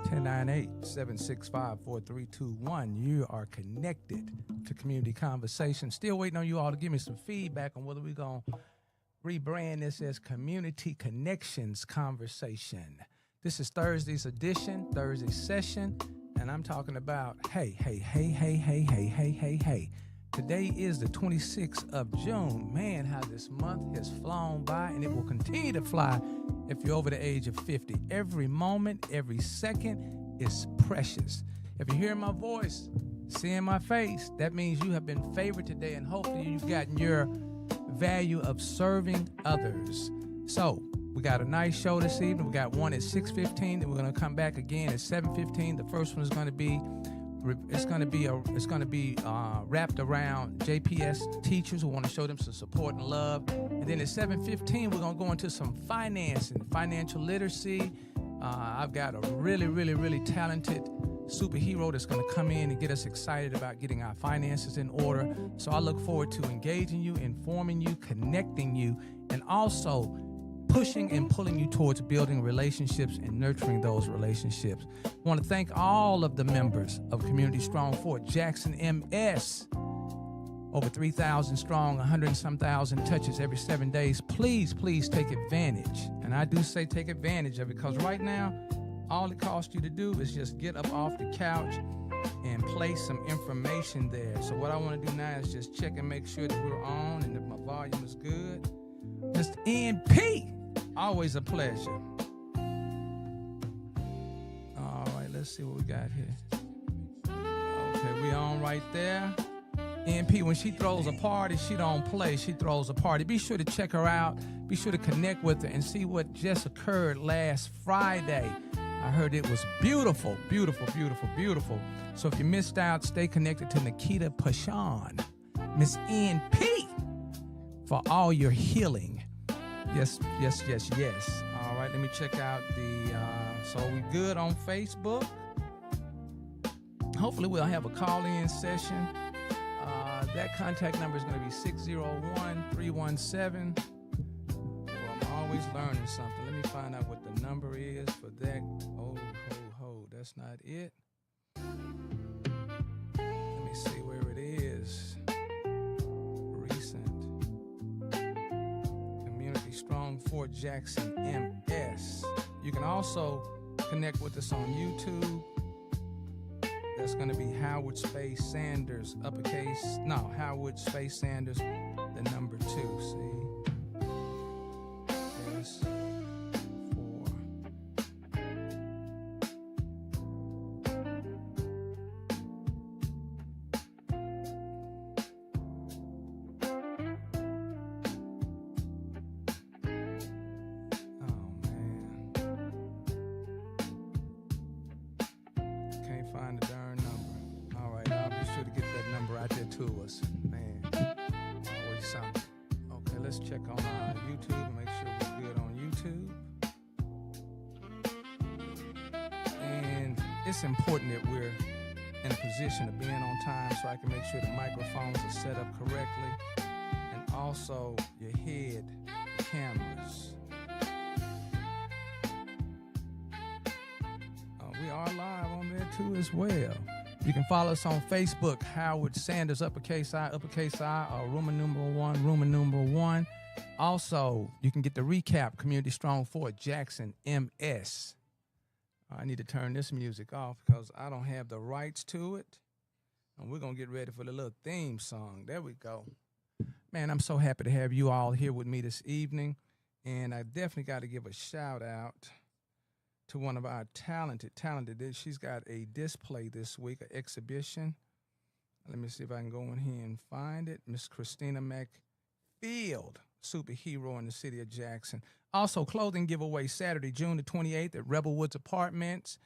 1098-765-4321. You are connected to Community Conversation. Still waiting on you all to give me some feedback on whether we're going to rebrand this as Community Connections Conversation. This is Thursday's edition, Thursday session, and I'm talking about hey. Today is the 26th of June. Man, how this month has flown by, and it will continue to fly if you're over the age of 50. Every moment, every second is precious. If you're hearing my voice, seeing my face, that means you have been favored today, and hopefully you've gotten your value of serving others. So we got a nice show this evening. We got one at 6:15, then we're going to come back again at 7:15. The first one is going to be wrapped around JPS teachers who want to show them some support and love. And then at 7:15, we're going to go into some finance and financial literacy. I've got a really talented superhero that's going to come in and get us excited about getting our finances in order. So I look forward to engaging you, informing you, connecting you, and also pushing and pulling you towards building relationships and nurturing those relationships. I want to thank all of the members of Community Strong Fort Jackson MS. Over 3,000 strong, 100 and some thousand touches every 7 days. Please take advantage. And I do say take advantage of it, because right now, all it costs you to do is just get up off the couch and place some information there. So what I want to do now is just check and make sure that we're on and that my volume is good. Mr. NP, always a pleasure. All right, let's see what we got here. Okay, we on right there. NP, when she throws a party, she don't play, she throws a party. Be sure to check her out. Be sure to connect with her and see what just occurred last Friday. I heard it was beautiful. So if you missed out, stay connected to Nikita Pashan, Miss NP, for all your healing. Yes. All right, let me check out so we good on Facebook. Hopefully we'll have a call-in session. That contact number is going to be 601-317. I'm always learning something. Let me find out what the number is for that. Oh, that's not it. Let me see where it is. Recent. Community Strong Fort Jackson MS. You can also connect with us on YouTube. That's going to be Howard Space Sanders, Howard Space Sanders, the number 2, see? Yes, 4. Find the darn number. All right, I'll be sure to get that number out there to us. Man, always something. Okay, let's check on YouTube and make sure we're good on YouTube. And it's important that we're in a position of being on time, so I can make sure the microphones are set up correctly, and also your head cameras. We are live on there too as well. You can follow us on Facebook, Howard Sanders, uppercase I, or Roman numeral 1. Also, you can get the recap, Community Strong Fort Jackson MS. I need to turn this music off because I don't have the rights to it. And we're going to get ready for the little theme song. There we go. Man, I'm so happy to have you all here with me this evening. And I definitely got to give a shout out to one of our talented. She's got a display this week, an exhibition. Let me see if I can go in here and find it. Miss Christina McField, superhero in the city of Jackson. Also, clothing giveaway Saturday, June the 28th at Rebel Woods Apartments,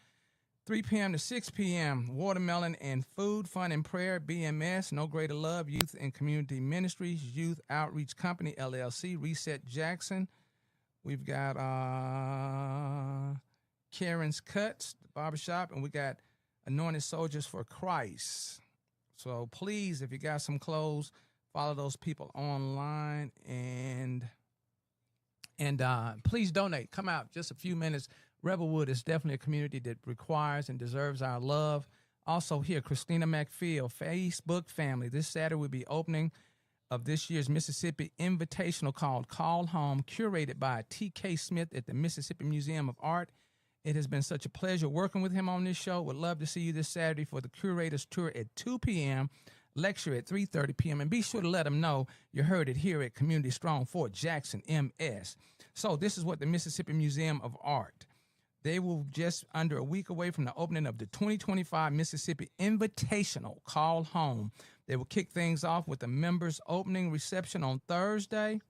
3 p.m. to 6 p.m. Watermelon and Food, Fun and Prayer, BMS, No Greater Love, Youth and Community Ministries, Youth Outreach Company, LLC, Reset Jackson. We've got Karen's Cuts, the barbershop, and we got Anointed Soldiers for Christ. So please, if you got some clothes, follow those people online and please donate. Come out just a few minutes Rebelwood is definitely a community that requires and deserves our love. Also here, Christina McPhail, Facebook family. This Saturday will be opening of this year's Mississippi Invitational called Call Home, curated by T.K. Smith at the Mississippi Museum of Art. It has been such a pleasure working with him on this show. Would love to see you this Saturday for the Curators Tour at 2 p.m., lecture at 3:30 p.m., and be sure to let them know you heard it here at Community Strong Fort Jackson, MS. So this is what the Mississippi Museum of Art. They will just under a week away from the opening of the 2025 Mississippi Invitational Call Home. They will kick things off with the members' opening reception on Thursday,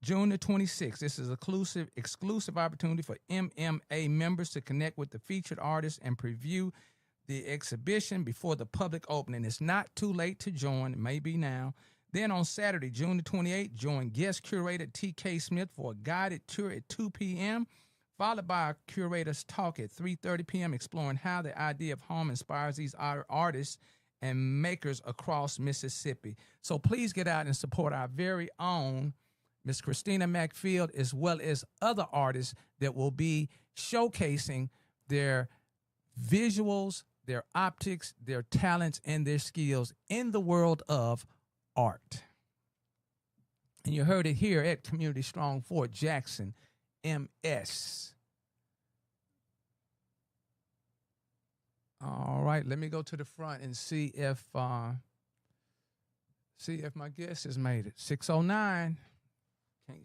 June the 26th. This is an exclusive opportunity for MMA members to connect with the featured artists and preview the exhibition before the public opening. It's not too late to join. It may be now. Then on Saturday, June the 28th, join guest curator T.K. Smith for a guided tour at 2 p.m., followed by a curator's talk at 3:30 p.m., exploring how the idea of home inspires these artists and makers across Mississippi. So please get out and support our very own Miss Christina McPhail, as well as other artists that will be showcasing their visuals, their optics, their talents, and their skills in the world of art. And you heard it here at Community Strong Fort Jackson, MS. All right, let me go to the front and see if my guest has made it. 609. Can't.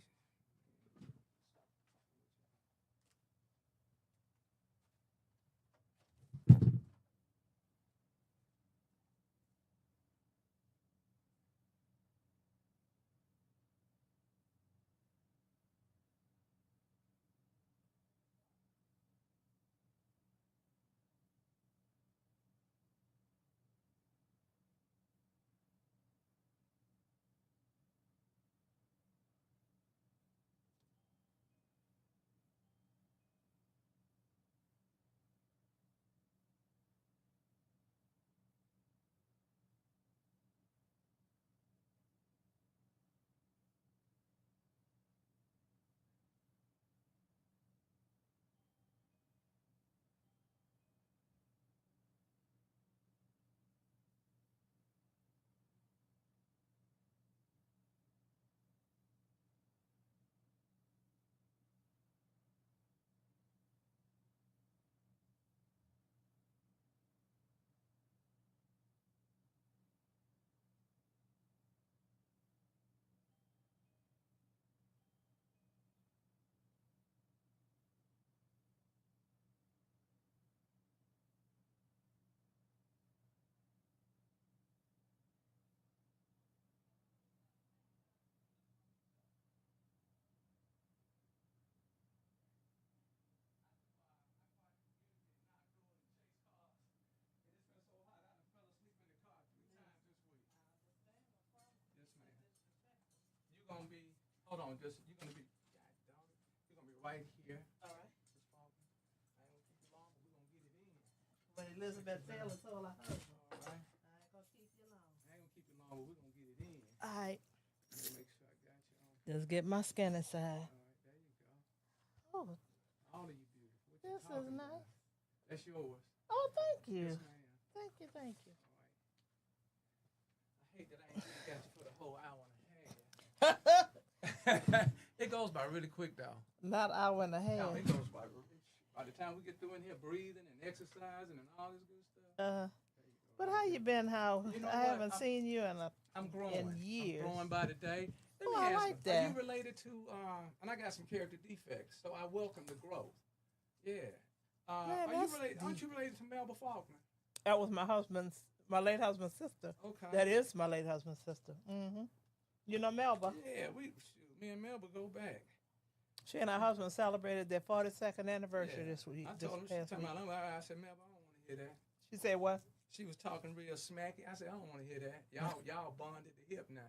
Hold on, you're gonna be, you're gonna be right here. All right. I ain't gonna keep you long, but we're gonna get it in. But Elizabeth Taylor told her husband, All right. I ain't gonna keep you long. I ain't gonna keep you long, but we're gonna get it in. All right. Let me make sure I got you on. Just get my skin inside. All right, there you go. Oh, All of you beautiful. What you this is talking nice. about? That's yours. Oh, thank you. Yes, ma'am. Thank you, thank you. All right. I hate that I ain't really got you for the whole hour and a half. It goes by really quick, though. Not hour and a half. No, it goes by the time we get through in here breathing and exercising and all this good stuff. But how you been, How? You know I what? haven't seen you I'm growing. in years. I'm growing by the day. Let me Oh, I ask like you, that. are you related to, and I got some character defects, so I welcome the growth. Yeah. Man, Aren't you related to Melba Faulkner? That was my late husband's sister. Okay. That is my late husband's sister. Mm-hmm. You know Melba? Yeah, me and Melba go back. She and her husband celebrated their 42nd anniversary this week. I this told her, past she week. talking about, I said, Melba, I don't want to hear that. She said what? She was talking real smacky. I said, I don't want to hear that. Y'all bonded the hip now.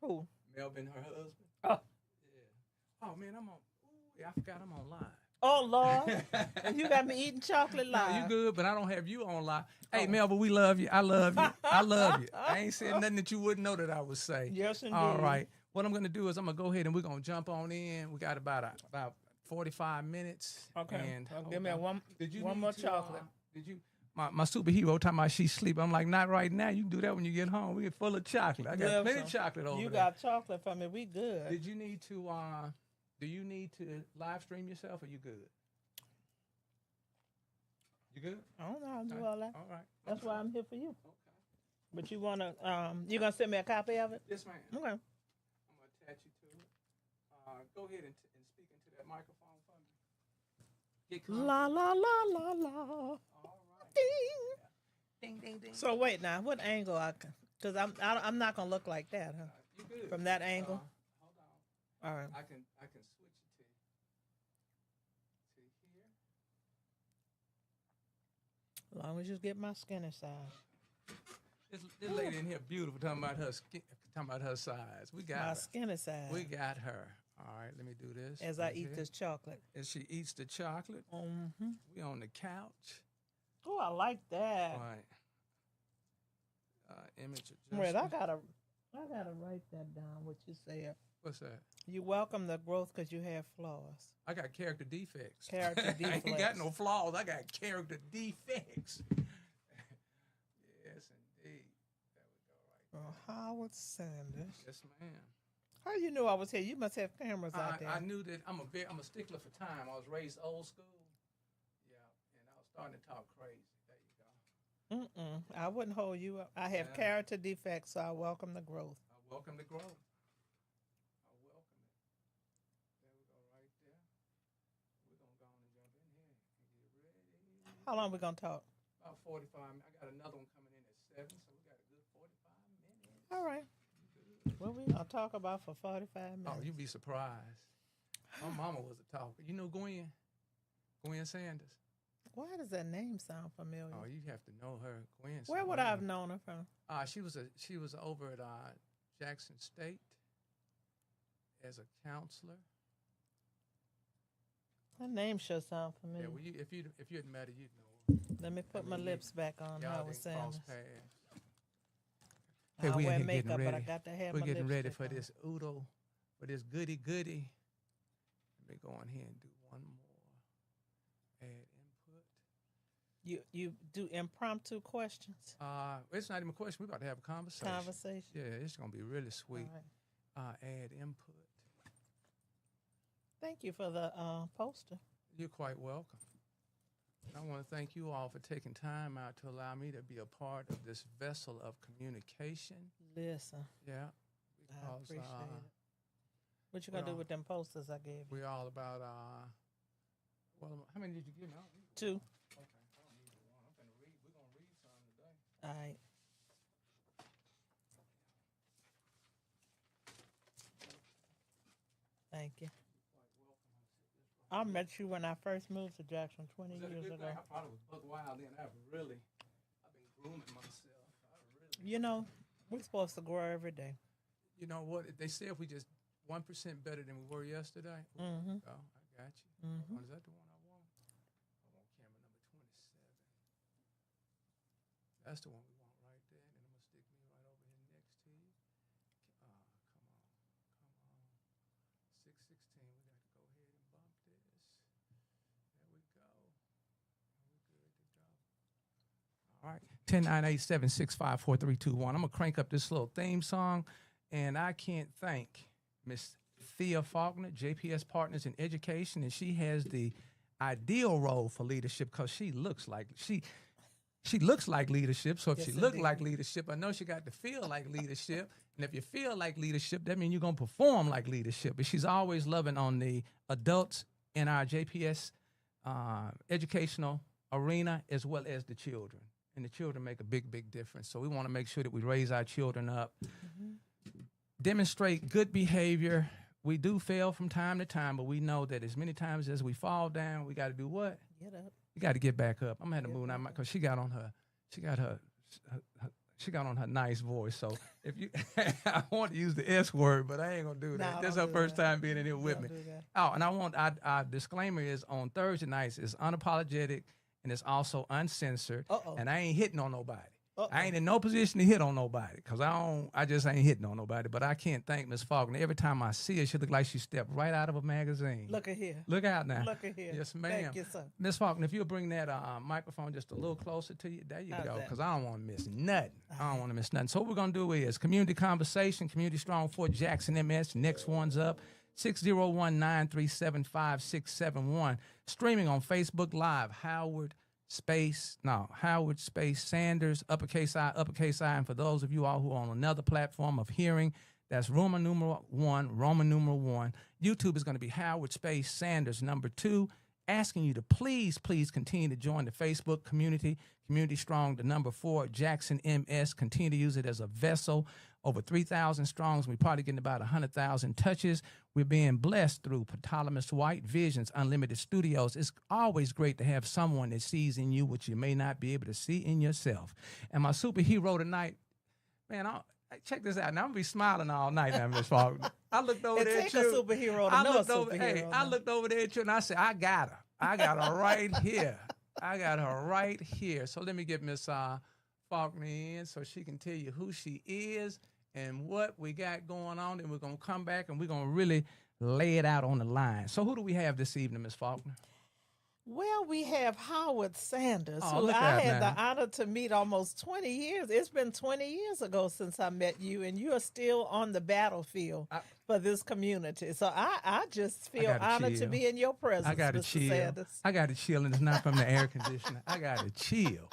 Who? Melba and her husband. Oh. Yeah. Oh, man, I forgot I'm on live. Oh, Lord. And you got me eating chocolate live. No, you good, but I don't have you on live. Hey, Melba, we love you. I love you. I love you. I ain't saying nothing that you wouldn't know that I would say. Yes, indeed. All right. What I'm going to do is I'm going to go ahead and we're going to jump on in. We got about 45 minutes. Okay. And Give me one need more to, chocolate. Did you? My superhero talking about she sleep. I'm like, not right now. You can do that when you get home. We get full of chocolate. I got plenty of chocolate over there. You got chocolate for me. We good. Did you need to? Do you need to live stream yourself? Or you good? You good? I don't know how to do all that. All right. That's why I'm here for you. Okay. But you wanna you gonna send me a copy of it? Yes, ma'am. Okay. I'm gonna attach you to it. Go ahead and speak into that microphone for me. Get La la la la la. All right. Ding. Ding ding ding. So wait now, what angle because I'm not gonna look like that, huh? You good? From that angle. Hold on. All right. I can switch it to here. As long as you get my skinny side. This lady in here beautiful talking about her skin, talking about her size. We got My her. skinny side. We got her. All right, let me do this. As I eat this chocolate. As she eats the chocolate, Mm-hmm. we on the couch. Oh, I like that. All right. Image adjustment. Wait, I gotta write that down. What you said. What's that? You welcome the growth because you have flaws. I got character defects. Character I ain't got defects. no flaws. I got character defects. Yes, indeed. There we go right there. Howard Sanders. Yes, ma'am. How you knew I was here? You must have cameras out there. I knew that I'm a stickler for time. I was raised old school. Yeah, and I was starting to talk crazy. There you go. I wouldn't hold you up. I have character defects, so I welcome the growth. I welcome the growth. I welcome it. There we go right there. We're going to go on and jump in here and get ready. How long we gonna talk? About 45 minutes. I got another one coming in at 7, so we got a good 45 minutes. All right. What we gonna talk about for 45 minutes? Oh, you'd be surprised. My mama was a talker. You know Gwen Sanders? Why does that name sound familiar? Oh, you have to know her. Gwen. Where would I have known her from? She was over at Jackson State as a counselor. Her name sure sound Yeah, familiar. well, if you had met her, you'd know her. Let me put my lips back on. Y'all Howard didn't cross Sanders. paths. I we in wear here makeup, getting but I ready. got to have We're my getting ready lipstick for on. this Udo, for this goody. Let me go on here and do one more. Add input. You do impromptu questions? It's not even a question. We're about to have a conversation. Conversation? Yeah, it's gonna be really sweet. All right. Add input. Thank you for the poster. You're quite welcome. I want to thank you all for taking time out to allow me to be a part of this vessel of communication. Listen, Yeah. I appreciate it. What you gonna do with them posters I gave you? We're all about, well, how many did you give me? I don't need 2. one. Okay, I don't need the one. We're going to read some today. All right. Thank you. I met you when I first moved to Jackson 20 Was that a years good ago. thing? I probably was buck wild then. I've been grooming myself. You know, we're supposed to grow every day. You know what? They say if we just 1% better than we were yesterday. Mm-hmm. Oh, I got you. Mm-hmm. Is that the one I want? I want camera number 27. That's the one we want right there. And then I'm going to stick me right over here next to you. Come on. 616. We got to go ahead and bump this. There we go. And we're good to go. All right. 10-987-654-321. I'm going to crank up this little theme song. And I can't thank Miss THEA Faulkner, JPS Partners in Education, and she has the ideal role for leadership because she looks like leadership. So if she look like leadership, I know she got to feel like leadership. And if you feel like leadership, that means you're gonna perform like leadership. But she's always loving on the adults in our JPS educational arena as well as the children. And the children make a big, big difference. So we want to make sure that we raise our children up. Mm-hmm. Demonstrate good behavior. We do fail from time to time, but we know that as many times as we fall down, we got to do what? Get up. You got to get back up. I'm gonna have to move now because she got on her nice voice. So if you, I want to use the S word, but I ain't gonna do that. This is her first time being in here with me. Oh, and our disclaimer is on Thursday nights is unapologetic and it's also uncensored. And I ain't hitting on nobody. I ain't in no position to hit on nobody because I just ain't hitting on nobody. But I can't thank Miss Faulkner. Every time I see her, she look like she stepped right out of a magazine. Look at here. Look out now. Look at here. Yes, ma'am. Thank you, sir. Miss Faulkner, if you'll bring that microphone just a little closer to you, there you How's go, that? because I don't want to miss nothing. I don't want to miss nothing. So what we're going to do is community conversation, Community Strong for Jackson MS. Next one's up, 601-937-5671. Streaming on Facebook Live, Howard Space Sanders, uppercase I. And for those of you all who are on another platform of hearing, that's Roman numeral 1. YouTube is going to be Howard Space Sanders #2. Asking you to please continue to join the Facebook community, Community Strong, the #4, Jackson MS. Continue to use it as a vessel. Over 3,000 strongs. We're probably getting about 100,000 touches. We're being blessed through Ptolemy's White Visions Unlimited Studios. It's always great to have someone that sees in you what you may not be able to see in yourself. And my superhero tonight, man, check this out. Now I'm gonna be smiling all night now, Miss Faulkner. I looked over there at you. It takes a superhero to know a superhero. I looked over there at you and I said, I got her. I got her right here. I got her right here. So let me get Miss Faulkner in so she can tell you who she is and what we got going on. And we're going to come back and we're going to really lay it out on the line. So who do we have this evening, Miss Faulkner? Well, we have Howard Sanders, Oh, who look I out had now. the honor to meet almost 20 years. It's been 20 years ago since I met you, and you are still on the battlefield for this community. So I just feel gotta honored to chill. be in your presence, I got to Mr. chill. Sanders. I got to chill, and it's not from the air conditioner. I got to chill.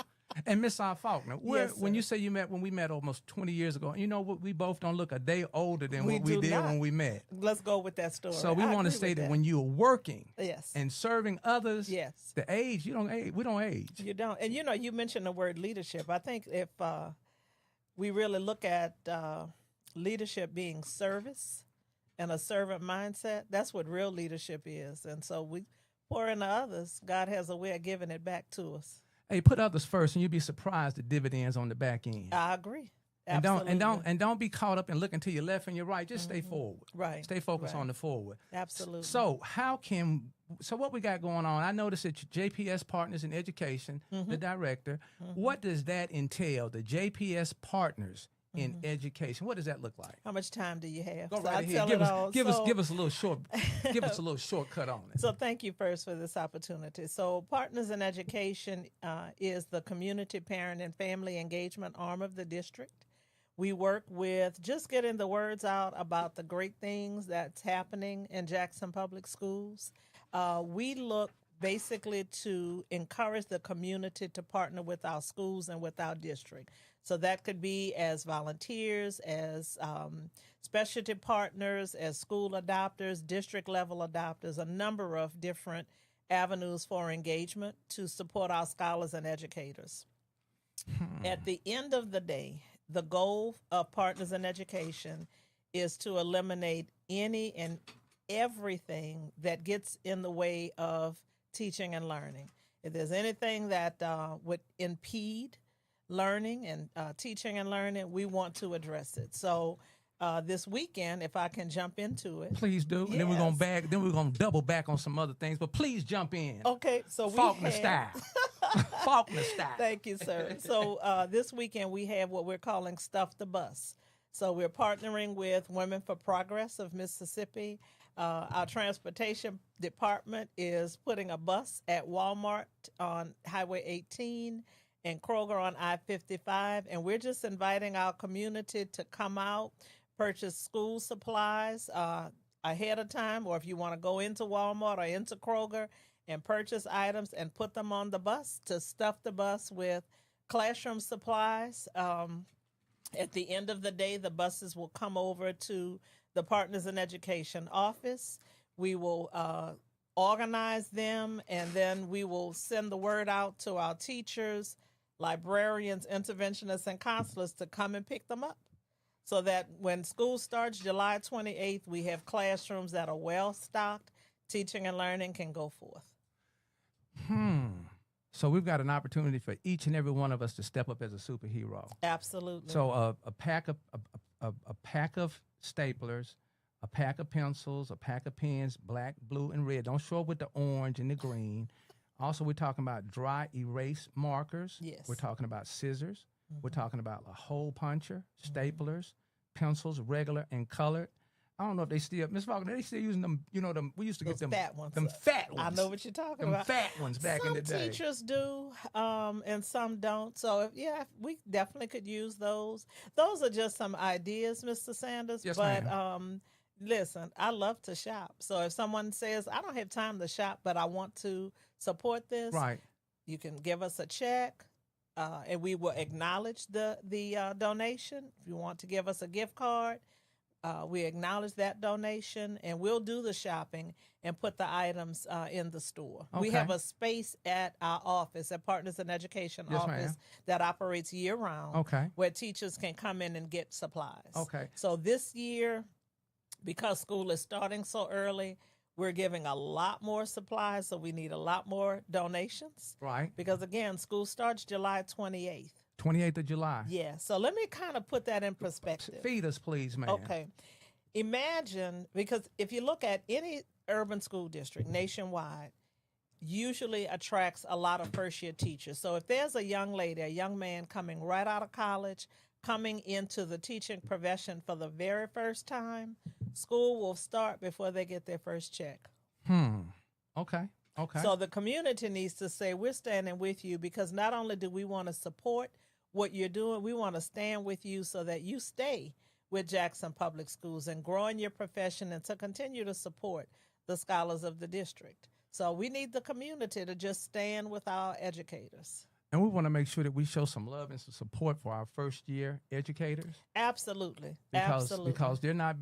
And Miss Faulkner, Yes, when sir. you say when we met almost 20 years ago, you know what? We both don't look a day older than We what we do did not. when we met. Let's go with that story. So we I want to agree say with that when you are working Yes. and serving others, Yes. the age, we don't age. You don't. And, you mentioned the word leadership. I think if we really look at leadership being service and a servant mindset, that's what real leadership is. And so we pour into others. God has a way of giving it back to us. Hey, put others first, and you'll be surprised the dividends on the back end. I agree. And Absolutely. don't be caught up in looking to your left and your right. Just stay forward. Right. Stay focused right. on the forward. Absolutely. So what we got going on? I noticed that JPS Partners in Education, the director. What does that entail? The JPS Partners in Education. What does that look like? How much time do you have? Go So right I ahead. tell Give it us all. give So- us a little shortcut on it. So thank you first for this opportunity. So Partners in Education is the community parent and family engagement arm of the district. We work with just getting the words out about the great things that's happening in Jackson Public Schools. We look basically to encourage the community to partner with our schools and with our district. So that could be as volunteers, as specialty partners, as school adopters, district level adopters, a number of different avenues for engagement to support our scholars and educators. At the end of the day, the goal of Partners in Education is to eliminate any and everything that gets in the way of teaching and learning. If there's anything that would impede learning and teaching and learning, we want to address it. So this weekend, if I can jump into it. Please do. And then we're gonna double back on some other things. But please jump in. Okay, so Faulkner style. Faulkner style. Thank you, sir. So this weekend we have what we're calling Stuff the Bus. So we're partnering with Women for Progress of Mississippi. Our transportation department is putting a bus at Walmart on Highway 18 and Kroger on I-55. And we're just inviting our community to come out, purchase school supplies ahead of time, or if you want to go into Walmart or into Kroger and purchase items and put them on the bus, to stuff the bus with classroom supplies. At the end of the day, the buses will come over to the Partners in Education office. We will organize them, and then we will send the word out to our teachers, librarians, interventionists, and counselors to come and pick them up, so that when school starts July 28th, we have classrooms that are well-stocked, teaching and learning can go forth. So we've got an opportunity for each and every one of us to step up as a superhero. Absolutely. So a pack of staplers, a pack of pencils, a pack of pens, black, blue, and red. Don't show up with the orange and the green. Also, we're talking about dry erase markers. Yes. We're talking about scissors. We're talking about a hole puncher, staplers, pencils, regular and colored. I don't know if they still, Miss Faulkner, they still using them, you know, them, we used to get Those them fat ones. them fat ones. I know what you're talking them about. fat ones back in the day. Some teachers do, and some don't. So, yeah, we definitely could use those. Those are just some ideas, Mr. Sanders. Yes, but ma'am. listen, I love to shop. So if someone says, I don't have time to shop, but I want to support this, Right. you can give us a check. And we will acknowledge the donation. If you want to give us a gift card, we acknowledge that donation, and we'll do the shopping and put the items in the store. We Okay. have a space at our office, at Partners in Education Yes, office, ma'am. that operates year-round, Okay. where teachers can come in and get supplies. Okay. So this year, because school is starting so early, we're giving a lot more supplies, so we need a lot more donations. Right. Because, again, school starts July 28th. 28th of July. Yeah, so let me kind of put that in perspective. Feed us, please, ma'am. Okay. Imagine, because if you look at any urban school district nationwide, usually attracts a lot of first-year teachers. So if there's a young lady, a young man coming right out of college, coming into the teaching profession for the very first time, school will start before they get their first check. Okay. Okay. So the community needs to say, we're standing with you, because not only do we want to support what you're doing, we want to stand with you so that you stay with Jackson Public Schools and grow in your profession, and to continue to support the scholars of the district. So we need the community to just stand with our educators. And we want to make sure that we show some love and some support for our first year educators. Absolutely. Because they're not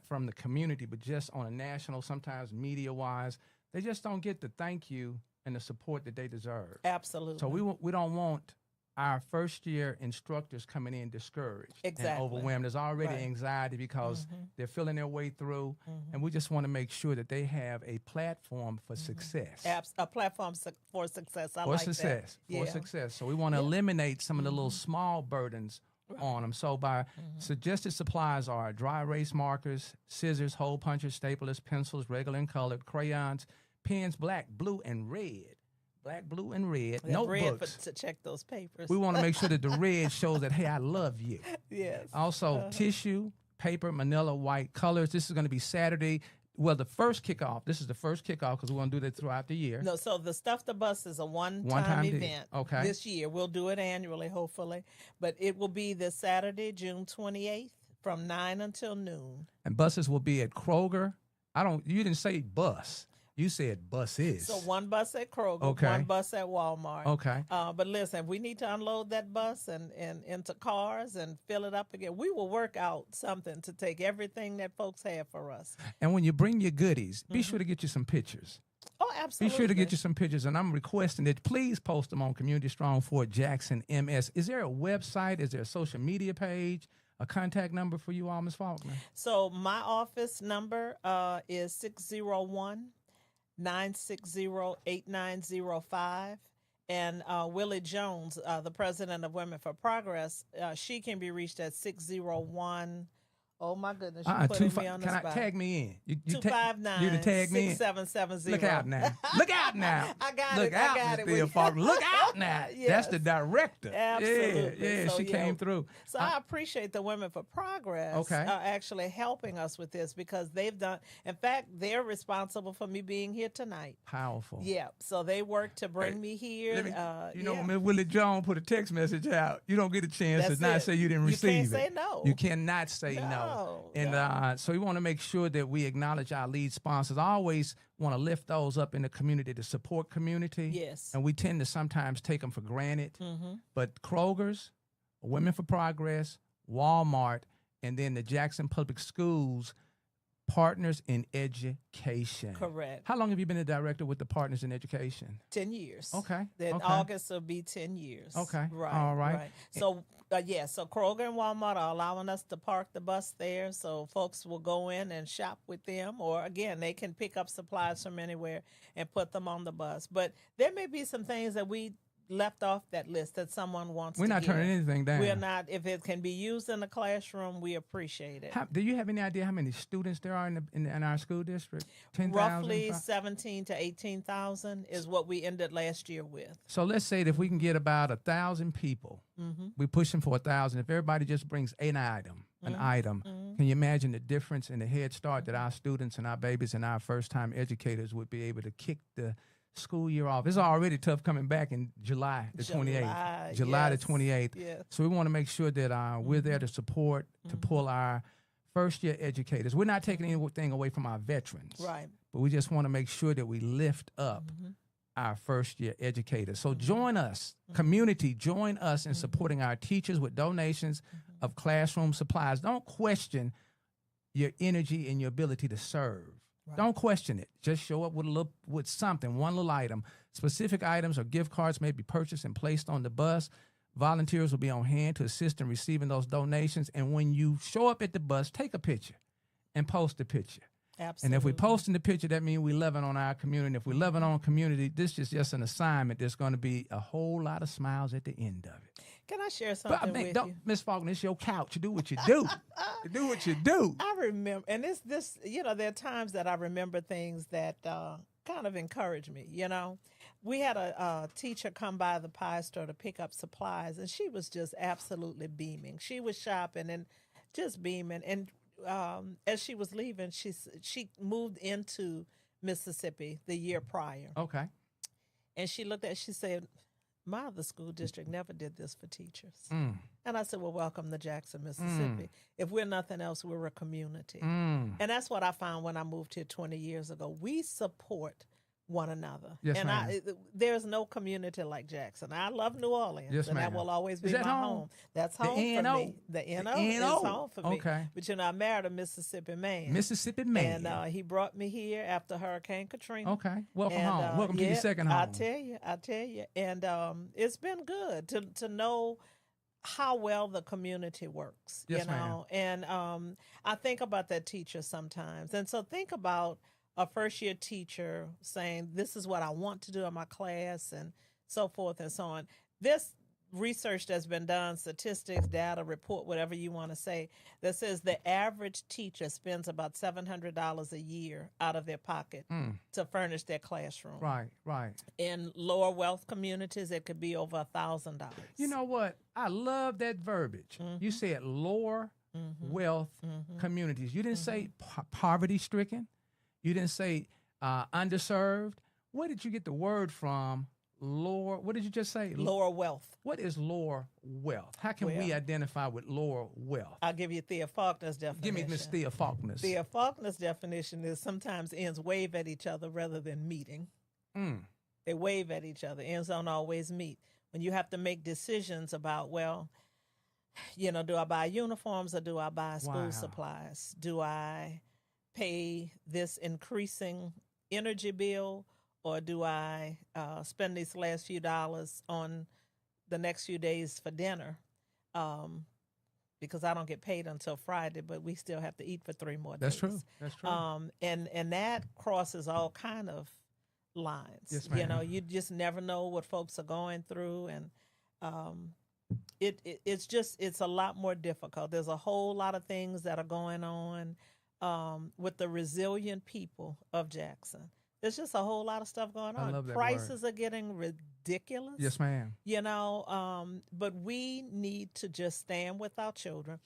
from the community, but just on a national, sometimes media wise, they just don't get the thank you and the support that they deserve. Absolutely. So we don't want our first year instructors coming in discouraged and overwhelmed. There's already anxiety because they're feeling their way through, and we just want to make sure that they have a platform for success. A platform for success. I For like success. that. For success. So we want to eliminate some of the little small burdens on them. So by suggested supplies are dry erase markers, scissors, hole punchers, staplers, pencils, regular and colored, crayons, pens, black, blue, and red. Black, blue, and red. Notebooks. Red to check those papers. We want to make sure that the red shows that, hey, I love you. Yes. Also, tissue, paper, manila, white colors. This is going to be Saturday. Well, the first kickoff. This is the first kickoff because we want to do that throughout the year. No, so the Stuff the Bus is a one-time event. Okay. This year. We'll do it annually, hopefully. But it will be this Saturday, June 28th, from 9 until noon. And buses will be at Kroger. You didn't say bus. You said buses. So one bus at Kroger, one bus at Walmart. Okay. But listen, if we need to unload that bus and into cars and fill it up again, we will work out something to take everything that folks have for us. And when you bring your goodies, be sure to get you some pictures. Oh, absolutely. Be sure to get you some pictures, and I'm requesting that please post them on Community Strong for Jackson MS. Is there a website? Is there a social media page? A contact number for you all, Ms. Faulkner? So my office number is 601-960-8905. And Willie Jones, the president of Women for Progress, she can be reached at 601. Oh my goodness, you're putting me on the spot. Tag me in. You 259 you to tag me in. 6770. Look out now. Look out now. I got Look it. out, I got Ms. it. Thea Faulkner. Look out now. Yes. That's the director. Absolutely. Yeah, So, she came through. So I appreciate the Women for Progress actually helping us with this, because they've done, in fact, they're responsible for me being here tonight. Powerful. Yeah. So they worked to bring me here. When Ms. Willie Jones put a text message out, you don't get a chance That's to not it. say you didn't receive it. You can't say no. You cannot say no. And so we want to make sure that we acknowledge our lead sponsors. I always want to lift those up in the community to support community. Yes. And we tend to sometimes take them for granted. But Kroger's, Women for Progress, Walmart, and then the Jackson Public Schools, Partners in Education. Correct. How long have you been a director with the Partners in Education? 10 years. Okay. Then August will be 10 years. Okay. Right. All right. So, so Kroger and Walmart are allowing us to park the bus there, so folks will go in and shop with them, or again, they can pick up supplies from anywhere and put them on the bus. But there may be some things that we left off that list that someone wants We're to not give. turning anything down. We're not. If it can be used in the classroom, we appreciate it. Do you have any idea how many students there are in our school district? 10,000? Roughly 17 to 18,000 is what we ended last year with. So let's say that if we can get about 1,000 people, we're pushing for 1,000. If everybody just brings an item, can you imagine the difference in the head start that our students and our babies and our first-time educators would be able to kick the school year off? It's already tough coming back in July the 28th. July the 28th. Yes. So we want to make sure that we're there to support, to pull our first-year educators. We're not taking anything away from our veterans. Right. But we just want to make sure that we lift up our first-year educators. So join us, community, join us in supporting our teachers with donations of classroom supplies. Don't question your energy and your ability to serve. Right. Don't question it. Just show up with something, one little item. Specific items or gift cards may be purchased and placed on the bus. Volunteers will be on hand to assist in receiving those donations. And when you show up at the bus, take a picture and post the picture. Absolutely. And if we're posting the picture, that means we're loving on our community. If we're loving on community, this is just an assignment. There's going to be a whole lot of smiles at the end of it. Can I share something with you? Miss Faulkner, it's your couch. You do what you do. You do what you do. I remember, and this, there are times that I remember things that kind of encourage me, We had a teacher come by the pie store to pick up supplies, and she was just absolutely beaming. She was shopping and just beaming. And as she was leaving, she moved into Mississippi the year prior. Okay. And she looked at, she said, my other school district never did this for teachers. And I said, well, welcome to Jackson, Mississippi. If we're nothing else, we're a community. And that's what I found when I moved here 20 years ago. We support one another. Yes, and ma'am. there's no community like Jackson. I love New Orleans, yes, and ma'am. that will always be Is that my home? home. That's home The for NO? me. The NO The is NO. home for me. Okay. But I married a Mississippi man. Mississippi man. And he brought me here after Hurricane Katrina. Okay. Welcome And, home. Welcome to your second home. I tell you. And it's been good to know how well the community works, Yes, ma'am. And I think about that teacher sometimes. And so think about a first-year teacher saying, this is what I want to do in my class, and so forth and so on. This research that's been done, statistics, data, report, whatever you want to say, that says the average teacher spends about $700 a year out of their pocket to furnish their classroom. Right. In lower wealth communities, it could be over $1,000. You know what? I love that verbiage. You said lower wealth communities. You didn't say poverty-stricken. You didn't say underserved. Where did you get the word from? Lower. What did you just say? Lower wealth. What is lower wealth? How can we identify with lower wealth? I'll give you THEA Faulkner's definition. Give me Miss THEA Faulkner's. THEA Faulkner's definition is sometimes ends wave at each other rather than meeting. They wave at each other. Ends don't always meet. When you have to make decisions about, do I buy uniforms or do I buy school supplies? Do I pay this increasing energy bill, or do I spend these last few dollars on the next few days for dinner? Because I don't get paid until Friday, but we still have to eat for 3 more days. That's true. That's true. And that crosses all kind of lines. Yes, ma'am. You just never know what folks are going through, and it's a lot more difficult. There's a whole lot of things that are going on with the resilient people of Jackson. There's just a whole lot of stuff going on. I love that Prices are getting ridiculous. Yes, ma'am. But we need to just stand with our children.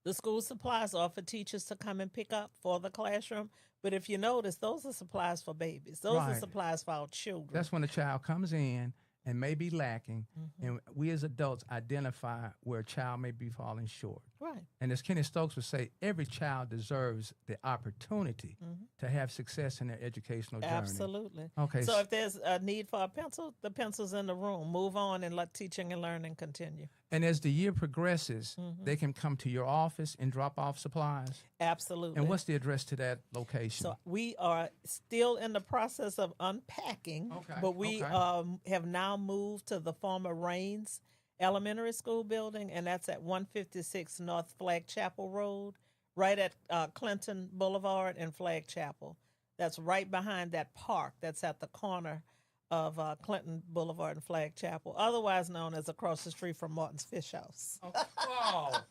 The school supplies are for teachers to come and pick up for the classroom. But if you notice, those are supplies for babies. Those are supplies for our children. That's when a child comes in and may be lacking, and we as adults identify where a child may be falling short. Right. And as Kenny Stokes would say, every child deserves the opportunity to have success in their educational journey. Absolutely. Okay. So if there's a need for a pencil, the pencil's in the room. Move on and let teaching and learning continue. And as the year progresses, they can come to your office and drop off supplies. Absolutely. And what's the address to that location? So we are still in the process of unpacking, but we have now moved to the former Raines Elementary School building, and that's at 156 North Flag Chapel Road, right at Clinton Boulevard and Flag Chapel. That's right behind that park that's at the corner of Clinton Boulevard and Flag Chapel, otherwise known as across the street from Martin's Fish House. Oh,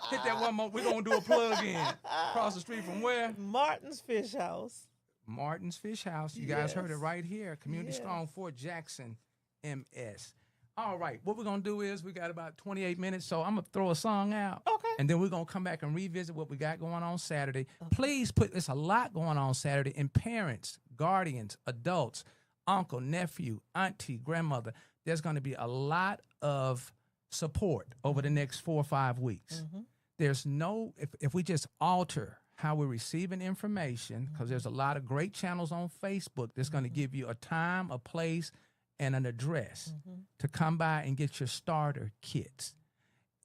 hit that one more. We're going to do a plug in. Across the street from where? Martin's Fish House. Martin's Fish House. You guys heard it Yes. right here. Community Yes. Strong Fort Jackson, MS. All right, what we're going to do is we got about 28 minutes, so I'm going to throw a song out. Okay. And then we're going to come back and revisit what we got going on Saturday. Please there's a lot going on Saturday, and parents, guardians, adults, uncle, nephew, auntie, grandmother, there's going to be a lot of support over the next 4 or 5 weeks. There's no, if we just alter how we're receiving information, because there's a lot of great channels on Facebook that's going to give you a time, a place, and an address to come by and get your starter kits.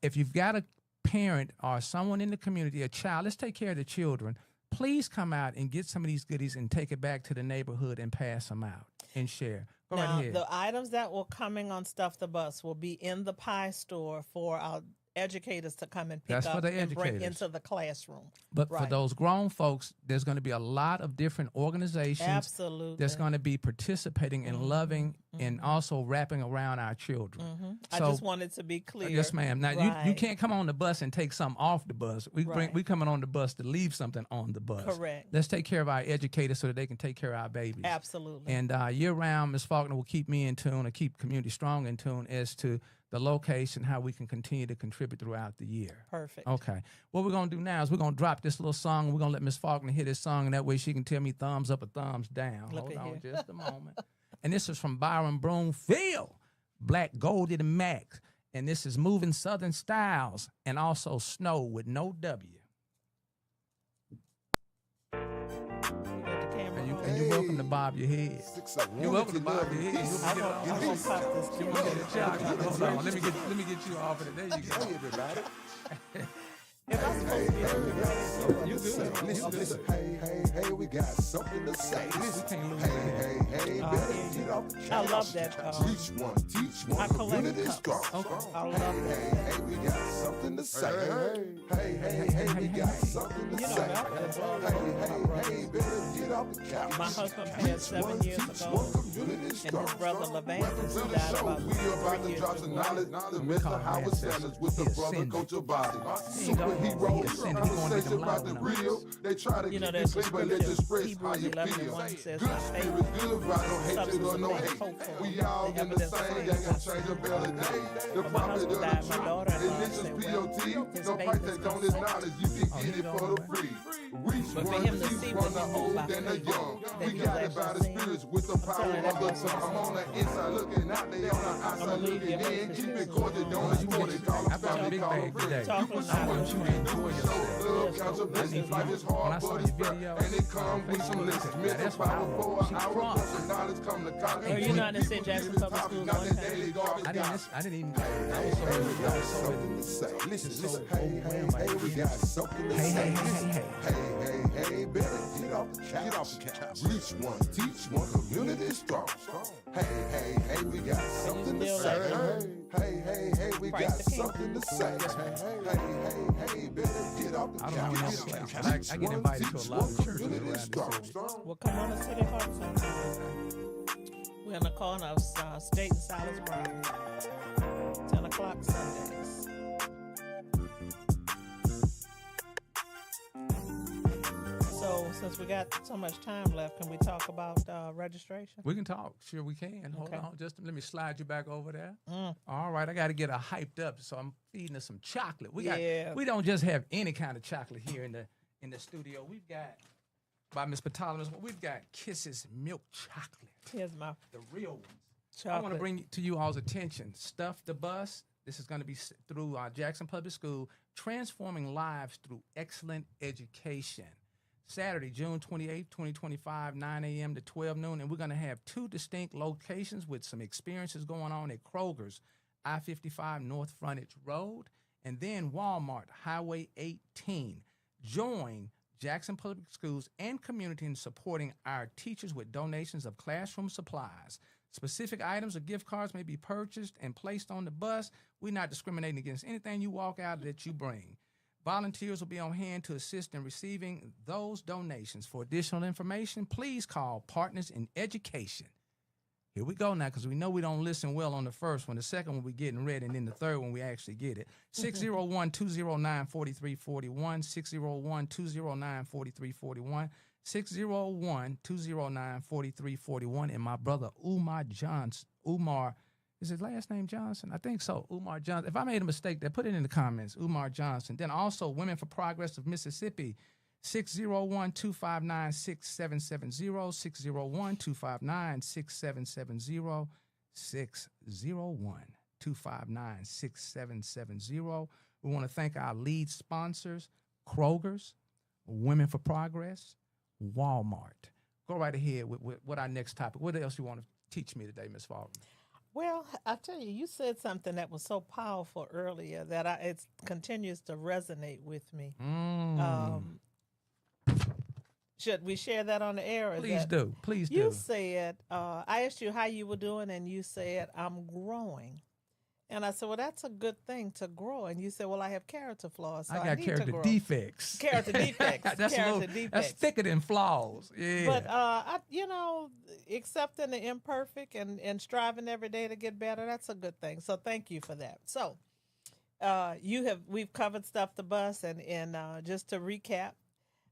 If you've got a parent or someone in the community, a child, let's take care of the children. Please come out and get some of these goodies and take it back to the neighborhood and pass them out and share. Go right Now, ahead. the items that will coming on Stuff the Bus will be in the pie store for our educators to come and pick That's for up the and bring educators. into the classroom. But for Right. those grown folks, there's going to be a lot of different organizations Absolutely. that's going to be participating and loving and also wrapping around our children. I just wanted to be clear. Yes, ma'am. Now you Right. can't come on the bus and take something off the bus. Right. We coming on the bus to leave something on the bus. Correct. Let's take care of our educators so that they can take care of our babies. Absolutely. And year round, Ms. Faulkner will keep me in tune and keep Community Strong in tune as to the location, how we can continue to contribute throughout the year. Perfect. Okay. What we're going to do now is we're going to drop this little song. And we're going to let Ms. Faulkner hear this song, and that way she can tell me thumbs up or thumbs down. Look Hold at on here. just a moment. And this is from Byron Broomfield, Black Goldie the Max. And this is Moving Southern Styles and also Snow with no W. You got the camera on. And you're welcome to bob your head. You're welcome to bob your head. You I'm want to gonna pop this you camera. want to get a chocolate? Hold on. Let me get you off of it. There you go. Hey, everybody. If I'm supposed to be You good. Listen. Hey, we got something to say. Listen. can't lose Hey, better get off the I love that. Teach one. I collect Community cups. strong. I love that. Hey, we got something to say. Hey, we got something to You know say. that. Hey, better get off the couch. My husband passed 7 years ago, Community and strong. his brother Levantis Welcome to the died show. about We about 3 to years drop some ago. knowledge to Mr. call him Howard ancestor. Sanders with the He brother ascended. Coach Obasi. He ain't gone. He Superhero ascended. He going to conversation them about the loud numbers. real. They try to You know, keep there's it a clean, but let's scripture, express how Hebrews you 11:1 feel. says, Good "By faith, spirit, good vibe, no hatred substance or of no things hate. hoped for, We all the in the evidence of same things gang not and change a seen." belly day. The My prophet husband of the died, my truth. daughter-in-law And this is said, well, POT. his No faith price is tag on gonna this sink. knowledge. You can Oh, get he it going for the away. free. Reach But for one, him to teach see one, what the he knew old by and the faith, young. that We he got was it by the actually spirits with the power telling that of the was tongue. I'm on the inside looking out, they on the outside gonna leave looking you in. alone. Keep it cordial, don't export it. Call I it brought a family, big call bag it friends. today. Talk You was can not show what what you you can do. enjoy Show yourself. love, count your blessings. Life is When I hard, saw but your it's fair. video, And it comes with some lessons. now Mental that's what I power for want. an She hour. crossed. Once the knowledge come to college. Oh, you know I done said Jackson Public Schools one time? I didn't even. I was so Something to say. Listen. so Hey, overwhelmed by we got something to Hey, say. hey. Hey, better get off the couch. Reach one, teach one, community strong. Hey, we got something to still say. like Hey, we got Price the king. something to say. Hey, better get off the I don't know when couch. y'all play, but I get invited to a lot of churches around the city. Well, come on to City Hall sometime. We're in the corner of State and Silas Brown. 10 o'clock Sundays. So, since we got so much time left, can we talk about registration? We can talk. Sure, we can. Hold Okay. on. Just let me slide you back over there. Mm. All right. I got to get her hyped up, so I'm feeding her some chocolate. Yeah. We don't just have any kind of chocolate here in the studio. We've got by Miss Patalamus. We've got Kisses milk chocolate, Here's my the real ones. I chocolate. want to bring to you all's attention. Stuff the Bus. This is going to be through Jackson Public School, transforming lives through excellent education. Saturday, June 28th, 2025, 9 a.m. to 12 noon. And we're going to have two distinct locations with some experiences going on at Kroger's, I-55 North Frontage Road, and then Walmart, Highway 18. Join Jackson Public Schools and community in supporting our teachers with donations of classroom supplies. Specific items or gift cards may be purchased and placed on the bus. We're not discriminating against anything you walk out that you bring. Volunteers will be on hand to assist in receiving those donations. For additional information, please call Partners in Education Here we go now, because we know we don't listen well on the first one. The second one we getting ready, and then the third one we actually get it. 601-209-4341, 601-209-4341, 601-209-4341, and my brother Umar Johnson. Umar, is his last name Johnson? I think so. Umar Johnson. If I made a mistake there, put it in the comments. Umar Johnson. Then also Women for Progress of Mississippi. 601-259-6770, 601-259-6770, 601-259-6770. We want to thank our lead sponsors, Kroger's, Women for Progress, Walmart. Go right ahead with our next topic. What else you want to teach me today, Ms. Faulkner? Well, I tell you, you said something that was so powerful earlier that it continues to resonate with me. Should we share that on the air? Please do. Please do. You said, I asked you how you were doing, and you said, I'm growing. And I said, well, that's a good thing to grow. And you said, well, I have character flaws. So I got character defects. Character defects. That's thicker than flaws. Yeah. But, accepting the imperfect and striving every day to get better, that's a good thing. So thank you for that. So we've covered Stuff the Bus. And just to recap,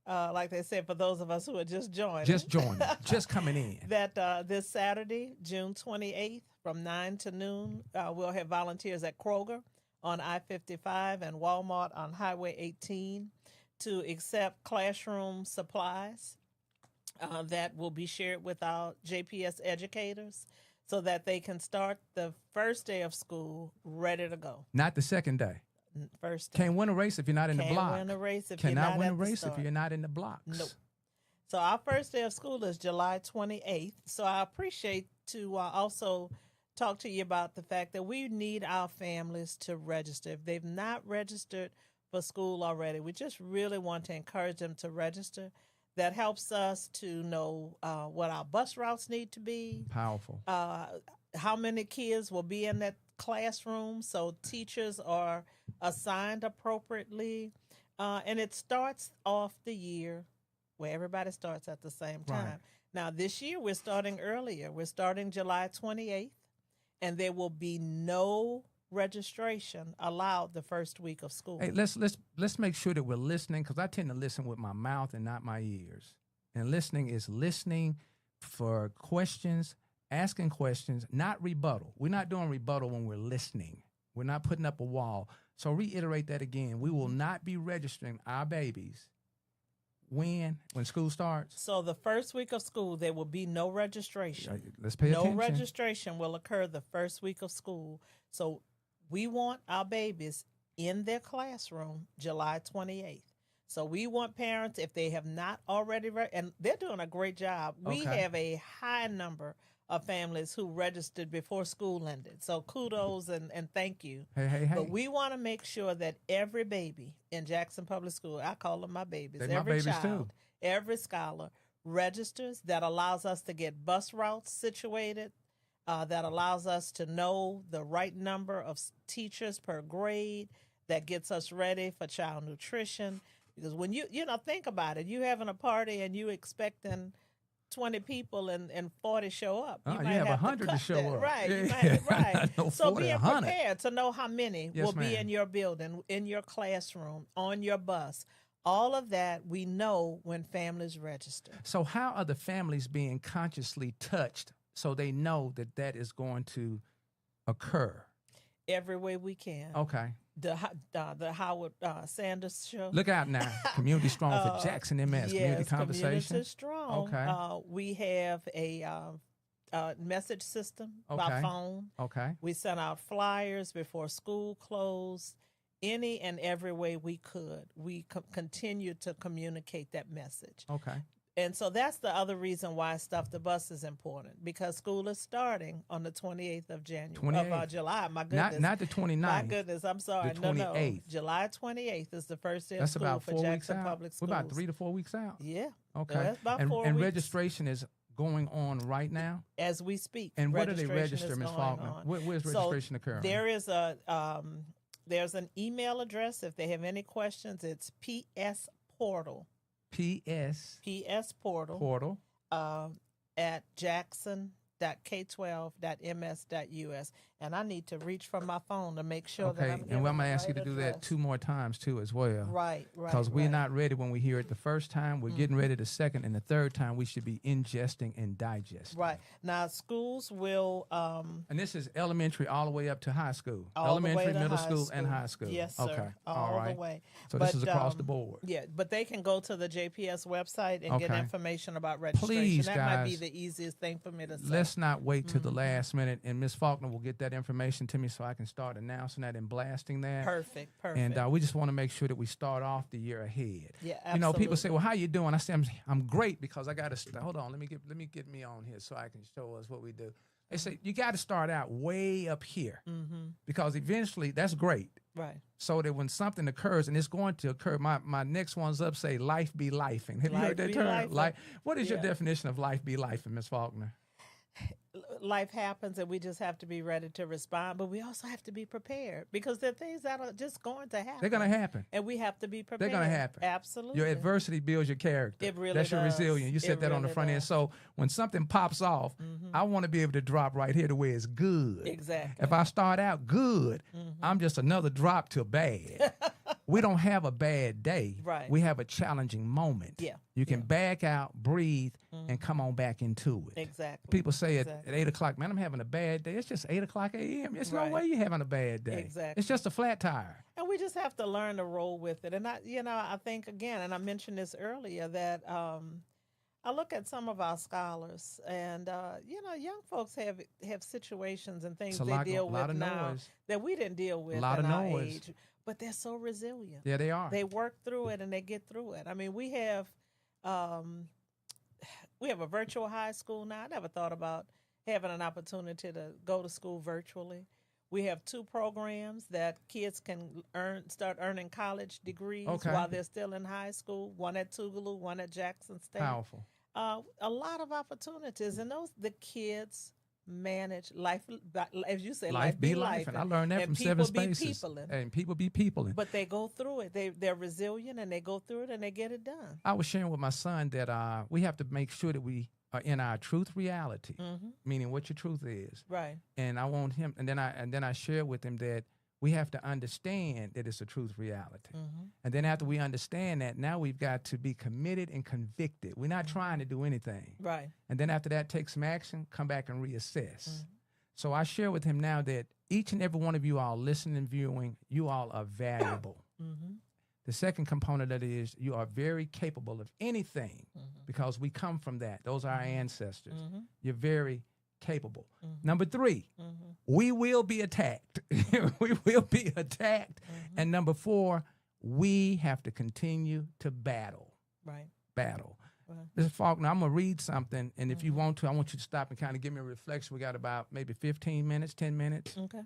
like they said, for those of us who are just joining, just coming in, that this Saturday, June 28th, from 9 to noon, we'll have volunteers at Kroger on I-55 and Walmart on Highway 18 to accept classroom supplies that will be shared with our JPS educators so that they can start the first day of school ready to go. Not the second day. First day. Can't win a race if you're not in the block. Can't win a race if Cannot you're not win at a race the if you're not in the blocks. Nope. So our first day of school is July 28th. So I appreciate to also talk to you about the fact that we need our families to register. If they've not registered for school already, we just really want to encourage them to register. That helps us to know what our bus routes need to be. Powerful. How many kids will be in that classroom, so teachers are assigned appropriately. And it starts off the year where everybody starts at the same time. Right. Now, this year, we're starting earlier. We're starting July 28th, and there will be no registration allowed the first week of school. Hey, let's make sure that we're listening, because I tend to listen with my mouth and not my ears. And listening is listening for questions, asking questions, not rebuttal. We're not doing rebuttal when we're listening. We're not putting up a wall. So reiterate that again. We will not be registering our babies when school starts. So the first week of school, there will be no registration. Let's pay attention. No registration will occur the first week of school. So we want our babies in their classroom July 28th. So we want parents, if they have not already, and they're doing a great job. We have a high number of families who registered before school ended. So kudos and thank you. Hey. But we want to make sure that every baby in Jackson Public School, I call them my babies, They're every my babies child, too. every scholar registers. That allows us to get bus routes situated. That allows us to know the right number of teachers per grade. That gets us ready for child nutrition. Because when you think about it, you having a party and you expecting 20 people and 40 show up. You have 100 to show up. Right. Yeah. Right. No, So 40, being 100. prepared to know how many Yes, will be ma'am. in your building, in your classroom, on your bus. All of that we know when families register. So how are the families being consciously touched so they know that is going to occur? Every way we can. Okay. The Howard Sanders show. Look out now. Community Strong for Jackson MS. Community Yes, Conversation. Community Strong. Okay. We have a message system by phone. Okay. We sent out flyers before school closed. Any and every way we could, we continue to communicate that message. Okay. And so that's the other reason why Stuff the Bus is important, because school is starting on the 28th of July. My goodness. Not the 29th. My goodness, I'm sorry. The No. 28th. July 28th is the first day of That's school about for 4 weeks Jackson out. Public Schools. We're about 3 to 4 weeks out. Yeah. Okay. So that's about 4 and weeks. registration is going on right now? As we speak. And where do they registration register, is Ms. going Faulkner? on. Where's registration occurring? There is there's an email address. If they have any questions, it's PS Portal. PS PS Portal. Portal. At Jackson www.k12.ms.us. And I need to reach for my phone to make sure that I'm Okay, giving and I'm going the to ask you right to do that address. 2 more times too as well. Right. Because we're not ready when we hear it the first time. We're getting ready the second, and the third time we should be ingesting and digesting. Right. Now, schools will... And this is elementary all the way up to high school. all the way Elementary, to middle high school, and high school. Yes, sir. Okay. All right. the way. So this is across the board. Yeah, but they can go to the JPS website and get Okay. information about registration. Please, that might be guys, the easiest thing for me to say. Let's not wait till the last minute, and Ms. Faulkner will get that information to me so I can start announcing that and blasting that. Perfect. And we just want to make sure that we start off the year ahead. Yeah, absolutely. You know, people say, "Well, how you doing?" I say, "I'm great because I got to hold on. Let me get me on here so I can show us what we do." They say you got to start out way up here because eventually that's great. Right. So that when something occurs, and it's going to occur, my next one's up say, "Life be lifing." Have you heard that term? What is your definition of life be lifing, Ms. Faulkner? Life happens and we just have to be ready to respond, but we also have to be prepared because there are things that are just going to happen. They're going to happen. And we have to be prepared. They're going to happen. Absolutely. Your adversity builds your character. It really That's your does. resilience. You said that on the front end. So when something pops off, I want to be able to drop right here to where it's good. Exactly. If I start out good, I'm just another drop to bad. We don't have a bad day. Right. We have a challenging moment. Yeah. You can back out, breathe, and come on back into it. Exactly. People say at 8 o'clock, "Man, I'm having a bad day." It's just 8 o'clock a.m. There's no way you're having a bad day. Exactly. It's just a flat tire. And we just have to learn to roll with it. And I think again, and I mentioned this earlier, that I look at some of our scholars, and young folks have situations and things they deal with now that we didn't deal with in our age. But they're so resilient. Yeah, they are. They work through it and they get through it. I mean, we have a virtual high school now. I never thought about having an opportunity to go to school virtually. We have 2 programs that kids can start earning college degrees while they're still in high school. One at Tougaloo, one at Jackson State. Powerful. A lot of opportunities, and the kids manage life, as you say, life be life. And I learned that from 7 Spaces. And people be peopling. But they go through it. They're resilient, and they go through it, and they get it done. I was sharing with my son that we have to make sure that we are in our truth reality, meaning what your truth is. Right. And I want him, and then I share with him that we have to understand that it's a truth reality. And then after we understand that, now we've got to be committed and convicted. We're not trying to do anything. Right. And then after that, take some action, come back and reassess. So I share with him now that each and every one of you all listening and viewing, you all are valuable. The second component of it is you are very capable of anything because we come from that. Those are our ancestors. You're very capable. Number 3, we will be attacked. We will be attacked. And number 4, we have to continue to battle. Right. Battle. Mr. Faulkner, I'm going to read something, and if you want to, I want you to stop and kind of give me a reflection. We got about maybe 15 minutes, 10 minutes. Okay.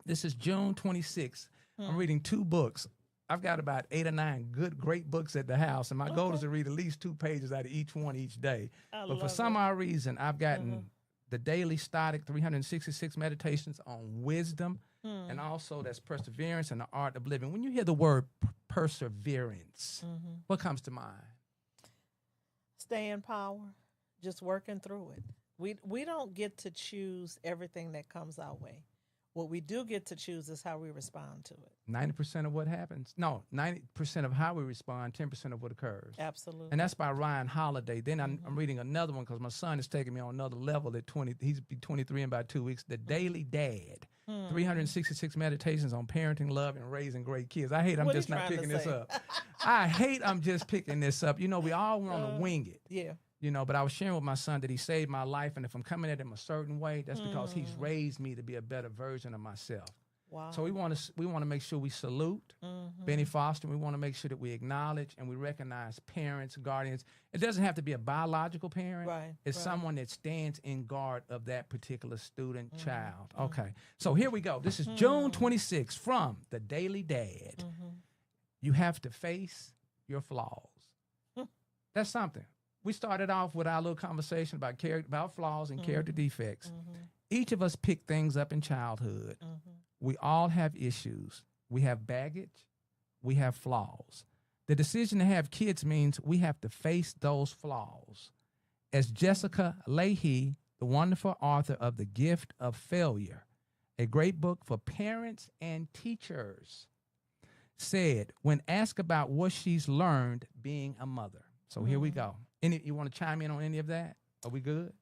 This is June 26th. I'm reading 2 books. I've got about 8 or 9 great books at the house, and my goal is to read at least 2 pages out of each one each day. But for some odd reason, I've gotten the Daily Static 366 Meditations on Wisdom, and also that's Perseverance and the Art of Living. When you hear the word perseverance, what comes to mind? Stay in power, just working through it. We don't get to choose everything that comes our way. What we do get to choose is how we respond to it. 90% of what happens? No, 90% of how we respond, 10% of what occurs. Absolutely. And that's by Ryan Holiday. Then I'm reading another one because my son is taking me on another level at 20. He's be 23 in about 2 weeks. The Daily Dad. 366 Meditations on Parenting, Love, and Raising Great Kids. I hate I'm just not picking this up. I hate I'm just picking this up. We all want to wing it. Yeah. But I was sharing with my son that he saved my life, and if I'm coming at him a certain way, that's because he's raised me to be a better version of myself. Wow. So we want to make sure we salute Benny Foster. We want to make sure that we acknowledge and we recognize parents, guardians. It doesn't have to be a biological parent. Right. It's someone that stands in guard of that particular student, child. Okay. So here we go. This is June 26th from the Daily Dad. You have to face your flaws. That's something. We started off with our little conversation about flaws and character defects. Each of us pick things up in childhood. We all have issues. We have baggage. We have flaws. The decision to have kids means we have to face those flaws. As Jessica Leahy the wonderful author of The Gift of Failure, a great book for parents and teachers, said when asked about what she's learned being a mother. So here we go. You want to chime in on any of that? Are we good?